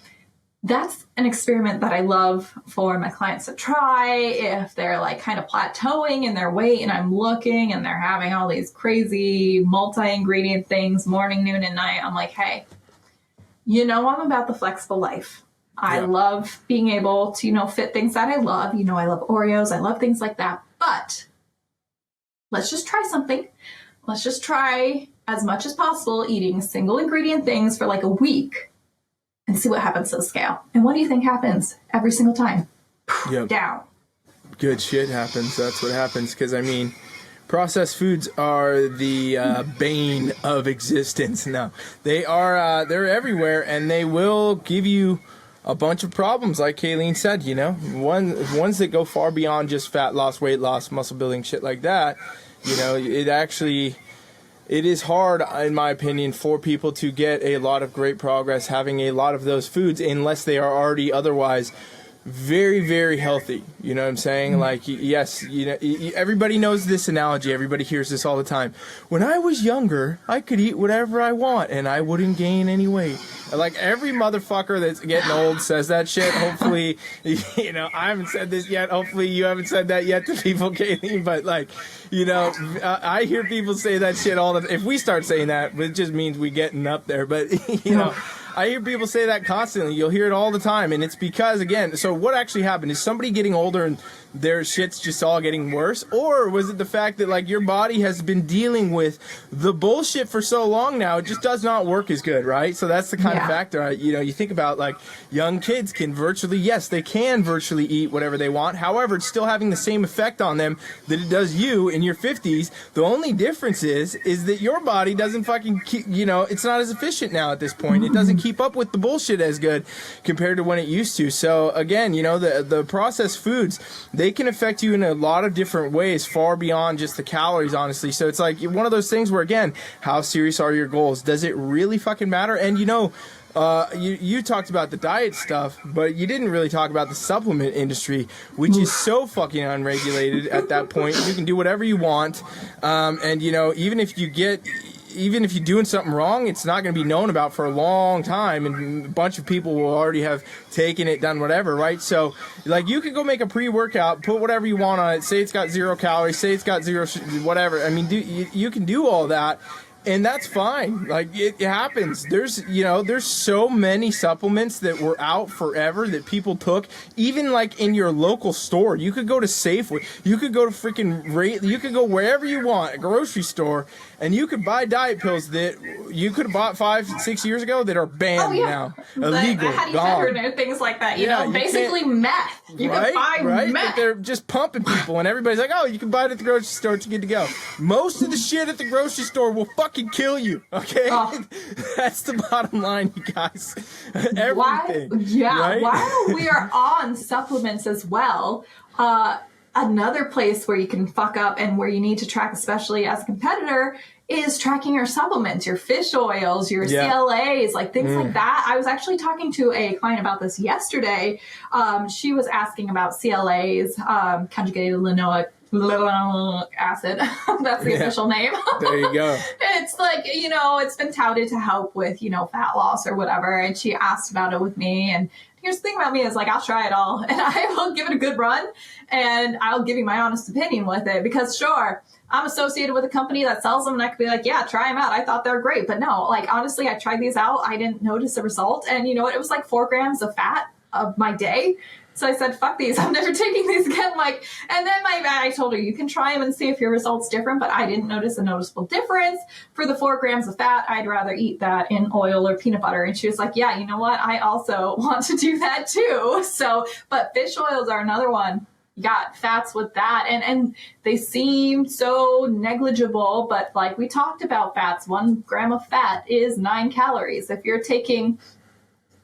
that's an experiment that I love for my clients to try if they're like kind of plateauing in their weight and I'm looking and they're having all these crazy multi-ingredient things morning, noon, and night. I'm like, hey, you know, I'm about the flexible life. I love being able to, you know, fit things that I love. You know, I love Oreos. I love things like that. But let's just try something. Let's just try as much as possible eating single ingredient things for like a week and see what happens to the scale. And what do you think happens every single time? Down. Good shit happens. That's what happens. Because, I mean, processed foods are the bane of existence now. They are, they're everywhere, and they will give you a bunch of problems, like Caileen said, you know, ones that go far beyond just fat loss, weight loss, muscle building, shit like that. You know, it is hard, in my opinion, for people to get a lot of great progress having a lot of those foods unless they are already otherwise very, very healthy. You know what I'm saying? Like, yes, you know, everybody knows this analogy. Everybody hears this all the time. When I was younger, I could eat whatever I want and I wouldn't gain any weight. Like, every motherfucker that's getting old says that shit. Hopefully, you know, I haven't said this yet. Hopefully you haven't said that yet to people, Caileen. But, like, you know, I hear people say that shit all the time. If we start saying that, it just means we getting up there. But, you know, I hear people say that constantly. You'll hear it all the time. And it's because, again, so what actually happened? Is somebody getting older and their shit's just all getting worse? Or was it the fact that, like, your body has been dealing with the bullshit for so long now, it just does not work as good, right? So that's the kind of factor. You know, you think about, like, young kids can virtually, yes, they can virtually eat whatever they want. However, it's still having the same effect on them that it does you in your 50s. The only difference is that your body doesn't fucking keep, you know, it's not as efficient now at this point. It doesn't keep up with the bullshit as good compared to when it used to. So, again, you know, the processed foods, they can affect you in a lot of different ways, far beyond just the calories, honestly. So it's like one of those things where, again, how serious are your goals? Does it really fucking matter? And, you know, you talked about the diet stuff, but you didn't really talk about the supplement industry, which is so fucking unregulated at that point. You can do whatever you want. And, you know, even if you're doing something wrong, it's not going to be known about for a long time, and a bunch of people will already have taken it, done whatever, right? So, like, you could go make a pre-workout, put whatever you want on it, say it's got 0 calories, say it's got 0 whatever. I mean, you can do all that, and that's fine. Like, it happens. There's so many supplements that were out forever that people took, even like in your local store. You could go to Safeway, you could go to you could go wherever you want, a grocery store, and you could buy diet pills that you could have bought 5-6 years ago that are banned now, illegal, gone. And things like that. You know, basically meth. You can buy meth. But they're just pumping people, and everybody's like, "Oh, you can buy it at the grocery store. It's good to go." Most of the shit at the grocery store will fucking kill you. Okay, that's the bottom line, you guys. Everything. Right? While we are on supplements as well, another place where you can fuck up and where you need to track, especially as a competitor, is tracking your supplements, your fish oils, your CLAs, like things like that. I was actually talking to a client about this yesterday. She was asking about CLAs, conjugated linoleic acid. That's the official name. There you go. It's like, you know, it's been touted to help with, you know, fat loss or whatever. And she asked about it with me. And here's the thing about me is, like, I'll try it all and I will give it a good run and I'll give you my honest opinion with it, because sure, I'm associated with a company that sells them and I could be like, yeah, try them out. I thought they're great. But no, like, honestly, I tried these out. I didn't notice the result. And you know what? It was like 4 grams of fat of my day. So I said, fuck these. I'm never taking these again. Like, and then I told her, you can try them and see if your result's different, but I didn't notice a noticeable difference. For the 4 grams of fat, I'd rather eat that in oil or peanut butter. And she was like, yeah, you know what? I also want to do that too. So, but fish oils are another one. You got fats with that. And they seem so negligible, but like we talked about fats, 1 gram of fat is 9 calories. If you're taking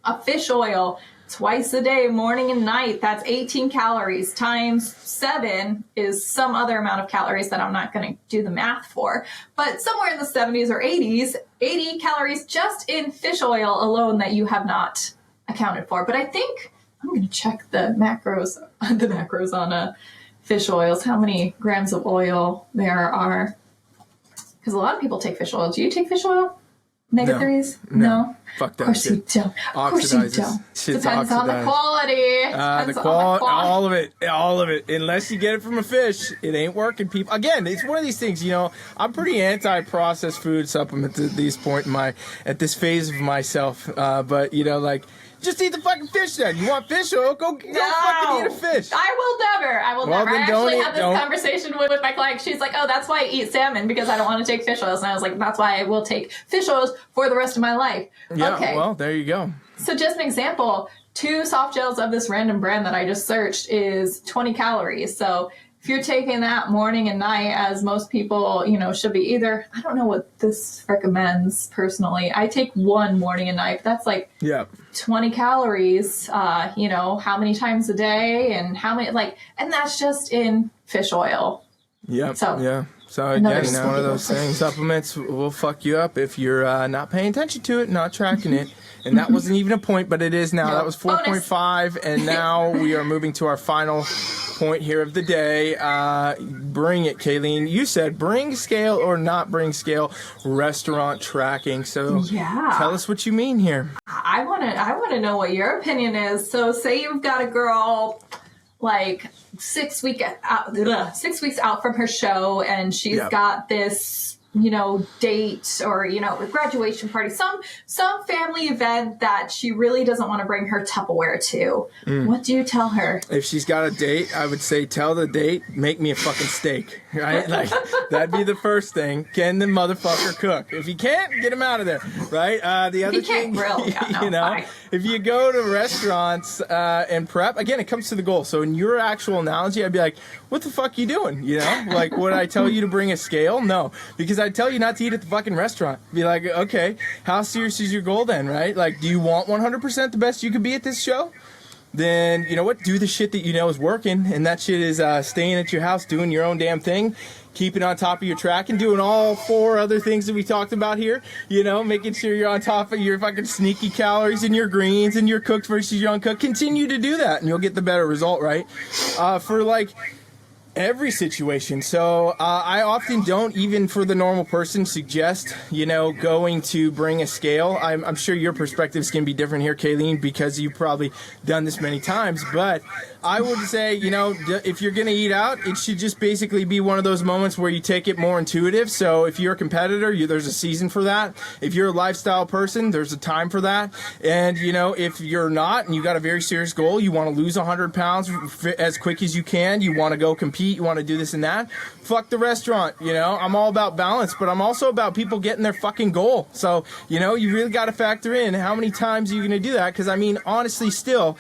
a fish oil twice a day, morning and night, that's 18 calories times 7 is some other amount of calories that I'm not going to do the math for. But somewhere in the 70s or 80s, 80 calories just in fish oil alone that you have not accounted for. But I think I'm going to check the macros on fish oils, how many grams of oil there are. Because a lot of people take fish oil. Do you take fish oil? Omega-3s? No. Fuck that. Of course you don't. Of course you don't. Depends on the quality. All of it. Unless you get it from a fish, it ain't working, people. Again, it's one of these things, I'm pretty anti-processed food supplements at this phase of myself. But, just eat the fucking fish then. You want fish oil? Go fucking eat a fish. I will never. I actually had this conversation with my client. She's like, oh, that's why I eat salmon, because I don't want to take fish oils. And I was like, that's why I will take fish oils for the rest of my life. Yeah, okay. Well, there you go. So just an example, 2 soft gels of this random brand that I just searched is 20 calories. So if you're taking that morning and night, as most people, should be either, I don't know what this recommends personally. I take 1 morning and night, but that's like 20 calories, how many times a day and how many, and that's just in fish oil. Yeah. So again, it's one of those things. Supplements will fuck you up if you're not paying attention to it, not tracking it. And that wasn't even a point, but it is now. That was 4.5, and now we are moving to our final point here of the day. Bring it, Caileen. You said bring scale or not bring scale restaurant tracking. So tell us what you mean here. I want to know what your opinion is. So say you've got a girl like 6 weeks out from her show, and she's got this date or graduation party, some family event that she really doesn't want to bring her Tupperware to. What do you tell her? If she's got a date, I would say tell the date, make me a fucking steak, right? Like that'd be the first thing. Can the motherfucker cook? If he can't, get him out of there, right? The other thing, grill. If you go to restaurants and prep, again, it comes to the goal. So in your actual analogy, I'd be like, what the fuck you doing? Like, would I tell you to bring a scale? No, because I'd tell you not to eat at the fucking restaurant. Be like, okay, how serious is your goal then, right? Like, do you want 100% the best you could be at this show? Then, you know what? Do the shit that is working, and that shit is staying at your house, doing your own damn thing, keeping on top of your track, and doing all 4 other things that we talked about here. Making sure you're on top of your fucking sneaky calories and your greens and your cooked versus your uncooked. Continue to do that, and you'll get the better result, right? For every situation. So I often don't, even for the normal person, suggest, going to bring a scale. I'm sure your perspectives can be different here, Caileen, because you've probably done this many times. But I would say, if you're going to eat out, it should just basically be one of those moments where you take it more intuitive. So if you're a competitor, there's a season for that. If you're a lifestyle person, there's a time for that. And, if you're not and you got a very serious goal, you want to lose 100 pounds as quick as you can, you want to go compete, you want to do this and that, fuck the restaurant. I'm all about balance, but I'm also about people getting their fucking goal. So, you really got to factor in how many times are you going to do that? Because, honestly, still,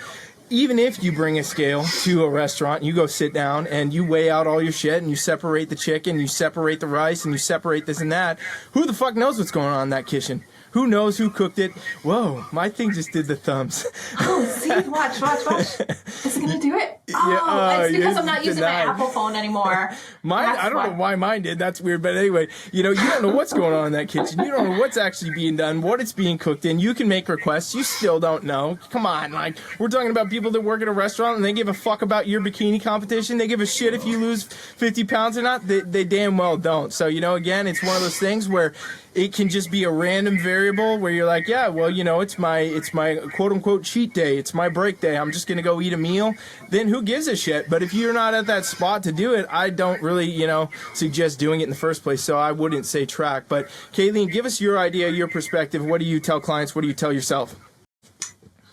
even if you bring a scale to a restaurant, you go sit down and you weigh out all your shit and you separate the chicken, you separate the rice, and you separate this and that, who the fuck knows what's going on in that kitchen? Who knows who cooked it? Whoa, my thing just did the thumbs. Oh, see, watch. Is it going to do it? Oh, it's because I'm not using my Apple phone anymore. I don't know why mine did. That's weird. But anyway, you don't know what's going on in that kitchen. You don't know what's actually being done, what it's being cooked in. You can make requests. You still don't know. Come on. We're talking about people that work at a restaurant and they give a fuck about your bikini competition. They give a shit if you lose 50 pounds or not. They damn well don't. So, again, it's one of those things where it can just be a random variable where you're like, yeah, well, it's my quote unquote cheat day. It's my break day. I'm just going to go eat a meal. Then who gives a shit? But if you're not at that spot to do it, I don't really, suggest doing it in the first place. So I wouldn't say track. But Caileen, give us your idea, your perspective. What do you tell clients? What do you tell yourself?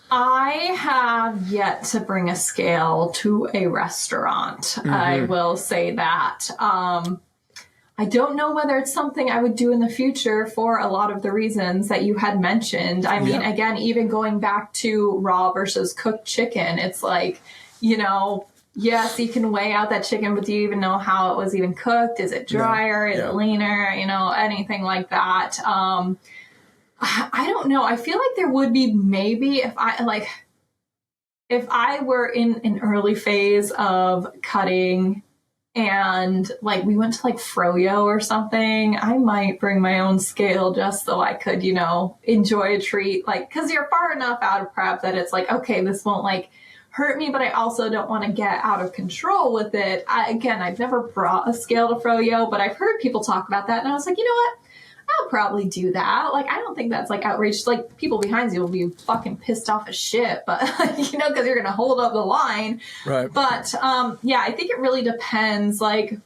I have yet to bring a scale to a restaurant. I will say that. I don't know whether it's something I would do in the future for a lot of the reasons that you had mentioned. I mean, again, even going back to raw versus cooked chicken, it's like, you know, yes, you can weigh out that chicken, but do you even know how it was even cooked? Is it drier? Is it leaner? You know, anything like that. I don't know. I feel like there would be maybe if I were in an early phase of cutting and like we went to like Froyo or something, I might bring my own scale just so I could, you know, enjoy a treat. Like, cause you're far enough out of prep that it's like, okay, this won't like hurt me, but I also don't want to get out of control with it. I've never brought a scale to Froyo, but I've heard people talk about that. And I was like, you know what? I'll probably do that. Like, I don't think that's like outrageous. Like, people behind you will be fucking pissed off as shit, but you know, because you're gonna hold up the line. Right. But yeah, I think it really depends. Like,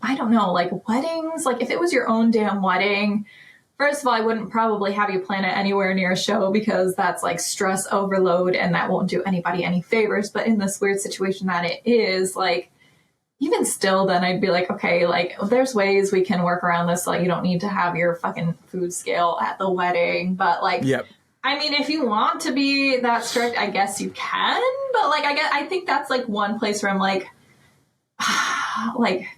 I don't know. Like weddings. Like, if it was your own damn wedding, first of all, I wouldn't probably have you plan it anywhere near a show because that's like stress overload, and that won't do anybody any favors. But in this weird situation that it is, like, even still, then I'd be like, okay, like there's ways we can work around this. Like, you don't need to have your fucking food scale at the wedding, but like, I mean, if you want to be that strict, I guess you can. But like, I think that's like one place where I'm like, like,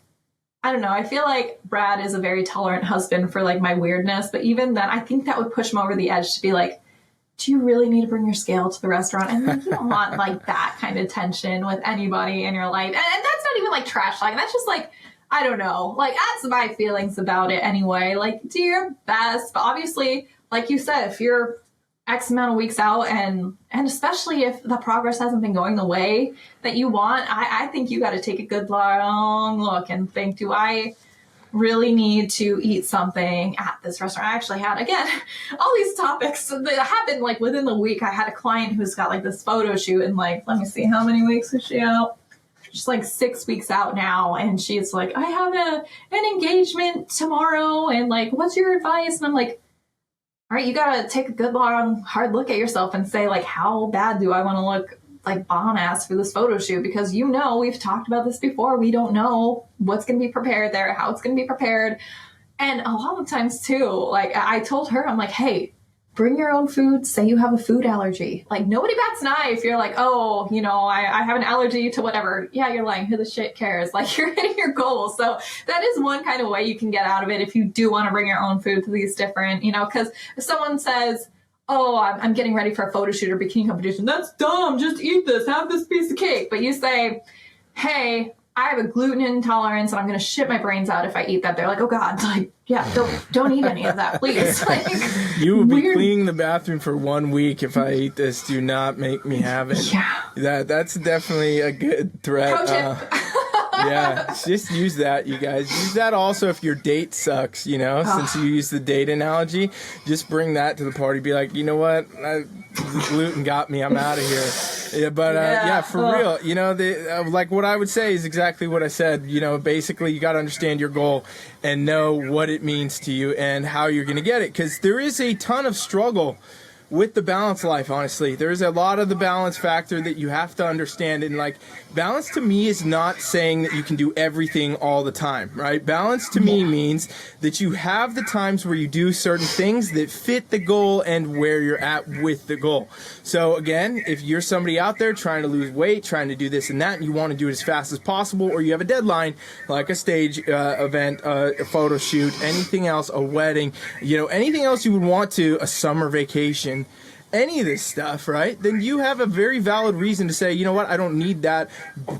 I don't know. I feel like Brad is a very tolerant husband for like my weirdness, but even then, I think that would push him over the edge to be like, do you really need to bring your scale to the restaurant? And like, you don't want like that kind of tension with anybody in your life. And that's not even like trash talking. That's just like, I don't know. Like, that's my feelings about it anyway. Like, do your best. But obviously, like you said, if you're X amount of weeks out and especially if the progress hasn't been going the way that you want, I think you got to take a good long look and think, do I really need to eat something at this restaurant? I actually had, again, all these topics that happened like within the week. I had a client who's got like this photo shoot and like, let me see, how many weeks is she out? She's like 6 weeks out now. And she's like, I have an engagement tomorrow. And like, what's your advice? And I'm like, all right, you got to take a good long, hard look at yourself and say like, how bad do I want to look like bomb ass for this photo shoot? Because, you know, we've talked about this before. We don't know what's going to be prepared there, how it's going to be prepared. And a lot of times too, like I told her, I'm like, hey, bring your own food. Say you have a food allergy. Like, nobody bats an eye if you're like, oh, you know, I have an allergy to whatever. Yeah, you're lying. Who the shit cares? Like, you're hitting your goals. So that is one kind of way you can get out of it if you do want to bring your own food to these different, you know, because if someone says, oh, I'm getting ready for a photo shoot or bikini competition, that's dumb. Just eat this. Have this piece of cake. But you say, hey, I have a gluten intolerance and I'm going to shit my brains out if I eat that. They're like, oh God, like, yeah, don't eat any of that, please. Like, you will be cleaning the bathroom for 1 week if I eat this. Do not make me have it. Yeah. That's definitely a good threat. Pro tip. Yeah, just use that, you guys. Use that also if your date sucks, you know, since you use the date analogy. Just bring that to the party. Be like, you know what? The gluten got me. I'm out of here. Yeah, but yeah, for real, you know, like what I would say is exactly what I said. You know, basically, you got to understand your goal and know what it means to you and how you're going to get it. Because there is a ton of struggle with the balance life, honestly. There's a lot of the balance factor that you have to understand. And like, balance to me is not saying that you can do everything all the time, right? Balance to me means that you have the times where you do certain things that fit the goal and where you're at with the goal. So again, if you're somebody out there trying to lose weight, trying to do this and that, and you want to do it as fast as possible, or you have a deadline, like a stage event, a photo shoot, anything else, a wedding, you know, anything else you would want to, a summer vacation, any of this stuff, right? Then you have a very valid reason to say, you know what, I don't need that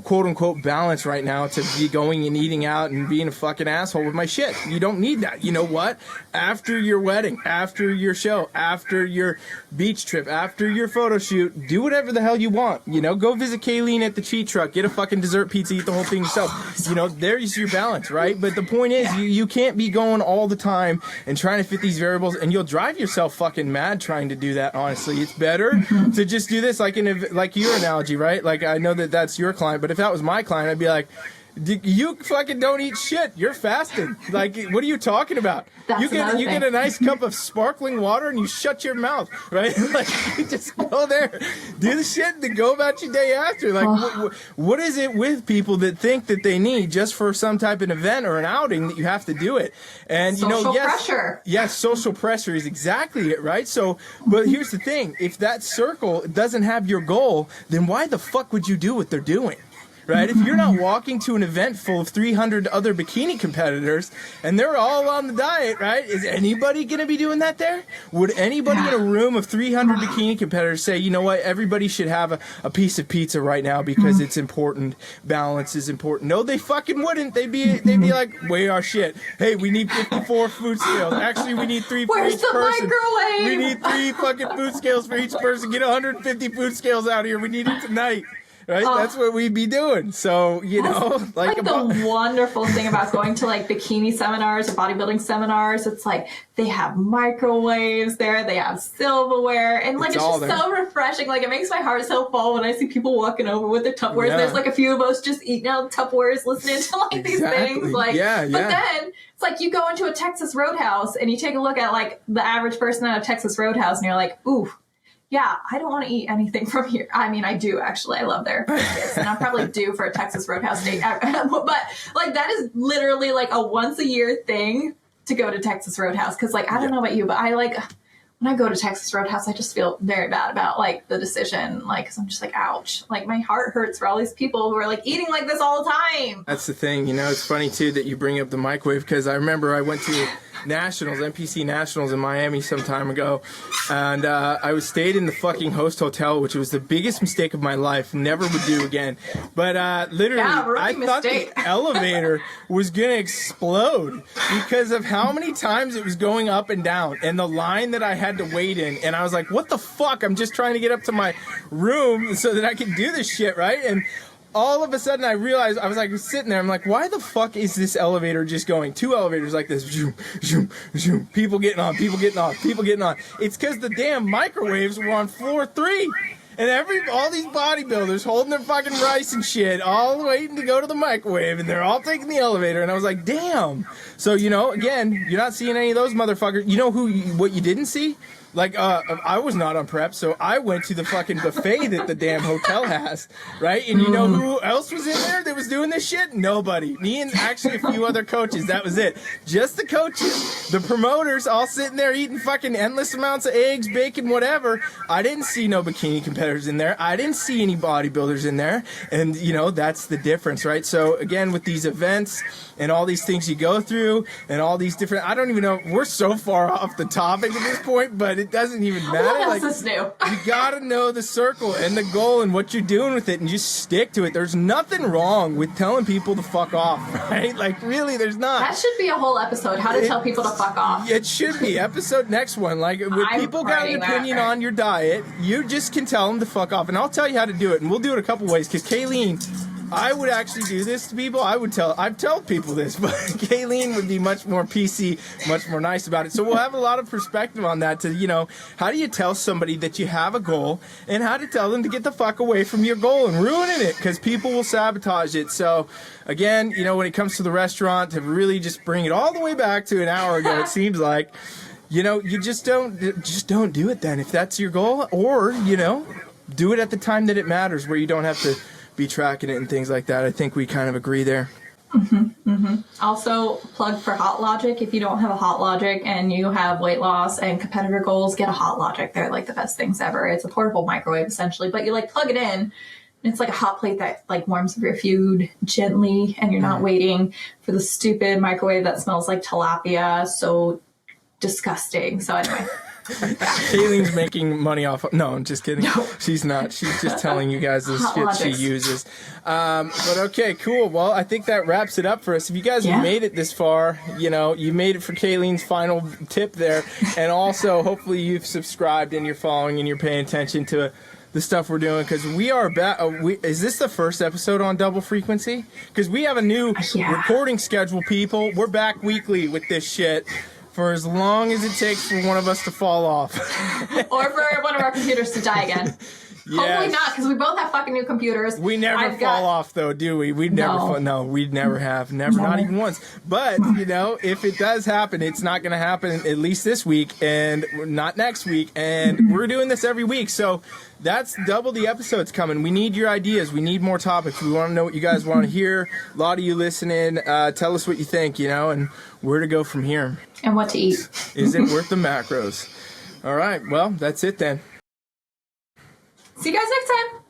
quote unquote balance right now to be going and eating out and being a fucking asshole with my shit. You don't need that. You know what? After your wedding, after your show, after your beach trip, after your photo shoot, do whatever the hell you want. You know, go visit Caileen at the cheat truck, get a fucking dessert pizza, eat the whole thing yourself. You know, there's your balance, right? But the point is, you can't be going all the time and trying to fit these variables, and you'll drive yourself fucking mad trying to do that, honestly. It's better to just do this, like your analogy, right? Like, I know that that's your client, but if that was my client, I'd be like, You fucking don't eat shit. You're fasting. Like, what are you talking about? That's you get a nice cup of sparkling water and you shut your mouth, right? Like, you just go there, do the shit, and then go about your day after. Like, what is it with people that think that they need just for some type of event or an outing that you have to do it? And social pressure. Yes, social pressure is exactly it, right? So, but here's the thing: if that circle doesn't have your goal, then why the fuck would you do what they're doing? Right? If you're not walking to an event full of 300 other bikini competitors and they're all on the diet, right? Is anybody going to be doing that there? Would anybody in a room of 300 bikini competitors say, you know what, everybody should have a piece of pizza right now because it's important, balance is important? No, they fucking wouldn't. They'd be like, weigh our shit. Hey, we need 54 food scales. Actually, we need 3 for each person. Microwave? We need 3 fucking food scales for each person. Get 150 food scales out of here. We need it tonight. Right? That's what we'd be doing. So, like the wonderful thing about going to like bikini seminars or bodybuilding seminars, it's like they have microwaves there, they have silverware, and like it's just so refreshing. Like it makes my heart so full when I see people walking over with their Tupperwares. Yeah. There's like a few of us just eating out Tupperwares, listening to like these things. Like, but then it's like you go into a Texas Roadhouse and you take a look at like the average person at a Texas Roadhouse, and you're like, ooh. Yeah, I don't want to eat anything from here. I mean, I do actually. I love their biscuits, and I'm probably due for a Texas Roadhouse date. But like that is literally like a once a year thing to go to Texas Roadhouse. Because like I don't know about you, but I like when I go to Texas Roadhouse, I just feel very bad about like the decision. Like, cause I'm just like, ouch. Like my heart hurts for all these people who are like eating like this all the time. That's the thing. It's funny too that you bring up the microwave because I remember I went to Nationals, NPC Nationals in Miami some time ago, and I stayed in the fucking host hotel, which was the biggest mistake of my life. Never would do again. But literally, I thought the elevator was gonna explode because of how many times it was going up and down, and the line that I had to wait in. And I was like, "What the fuck? I'm just trying to get up to my room so that I can do this shit, right?" And all of a sudden, I realized, I was like sitting there, I'm like, why the fuck is this elevator just going? 2 elevators like this, zoom, zoom, zoom, people getting on, people getting off, people getting on. It's because the damn microwaves were on floor 3. And all these bodybuilders holding their fucking rice and shit, all waiting to go to the microwave, and they're all taking the elevator. And I was like, damn. So, again, you're not seeing any of those motherfuckers. You know what you didn't see? Like, I was not on prep, so I went to the fucking buffet that the damn hotel has, right? And you know who else was in there that was doing this shit? Nobody. Me and actually a few other coaches. That was it. Just the coaches, the promoters, all sitting there eating fucking endless amounts of eggs, bacon, whatever. I didn't see no bikini competitors in there. I didn't see any bodybuilders in there. And, that's the difference, right? So, again, with these events and all these things you go through and all these different, I don't even know, we're so far off the topic at this point, but it doesn't even matter. What else is new? You gotta know the circle and the goal and what you're doing with it, and just stick to it. There's nothing wrong with telling people to fuck off, right? Like, really, there's not. That should be a whole episode, how to tell people to fuck off. It should be. Next one. Like, when people got an opinion on your diet, you just can tell them to fuck off. And I'll tell you how to do it, and we'll do it a couple ways, because Caileen, I would actually do this to people. I've told people this, but Caileen would be much more PC, much more nice about it. So we'll have a lot of perspective on that to, how do you tell somebody that you have a goal and how to tell them to get the fuck away from your goal and ruining it, because people will sabotage it. So again, when it comes to the restaurant, to really just bring it all the way back to an hour ago, it seems like, you just don't do it then if that's your goal, or, do it at the time that it matters where you don't have to be tracking it and things like that. I think we kind of agree there. Also, plug for Hot Logic. If you don't have a Hot Logic and you have weight loss and competitor goals, get a Hot Logic. They're like the best things ever. It's a portable microwave essentially, but you like plug it in. It's like a hot plate that like warms up your food gently, and you're not waiting for the stupid microwave that smells like tilapia. So disgusting. So anyway. Caileen's making money off. No, I'm just kidding. No. She's not. She's just telling you guys the shit she uses. But okay, cool. Well, I think that wraps it up for us. If you guys have made it this far, you made it for Caileen's final tip there, and also hopefully you've subscribed and you're following and you're paying attention to the stuff we're doing, because we are back. Is this the first episode on Double Frequency? Because we have a new recording schedule, people. We're back weekly with this shit. For as long as it takes for one of us to fall off. Or for one of our computers to die again. Hopefully not, because we both have fucking new computers. We never fall off, though, do we? We'd never fall. No, we'd never have. Never, not even once. But, you know, if it does happen, it's not going to happen at least this week and not next week. And we're doing this every week. So that's double the episodes coming. We need your ideas. We need more topics. We want to know what you guys want to hear. A lot of you listening. Tell us what you think, you know, and where to go from here. And what to eat. Is it worth the macros? All right. Well, that's it then. See you guys next time.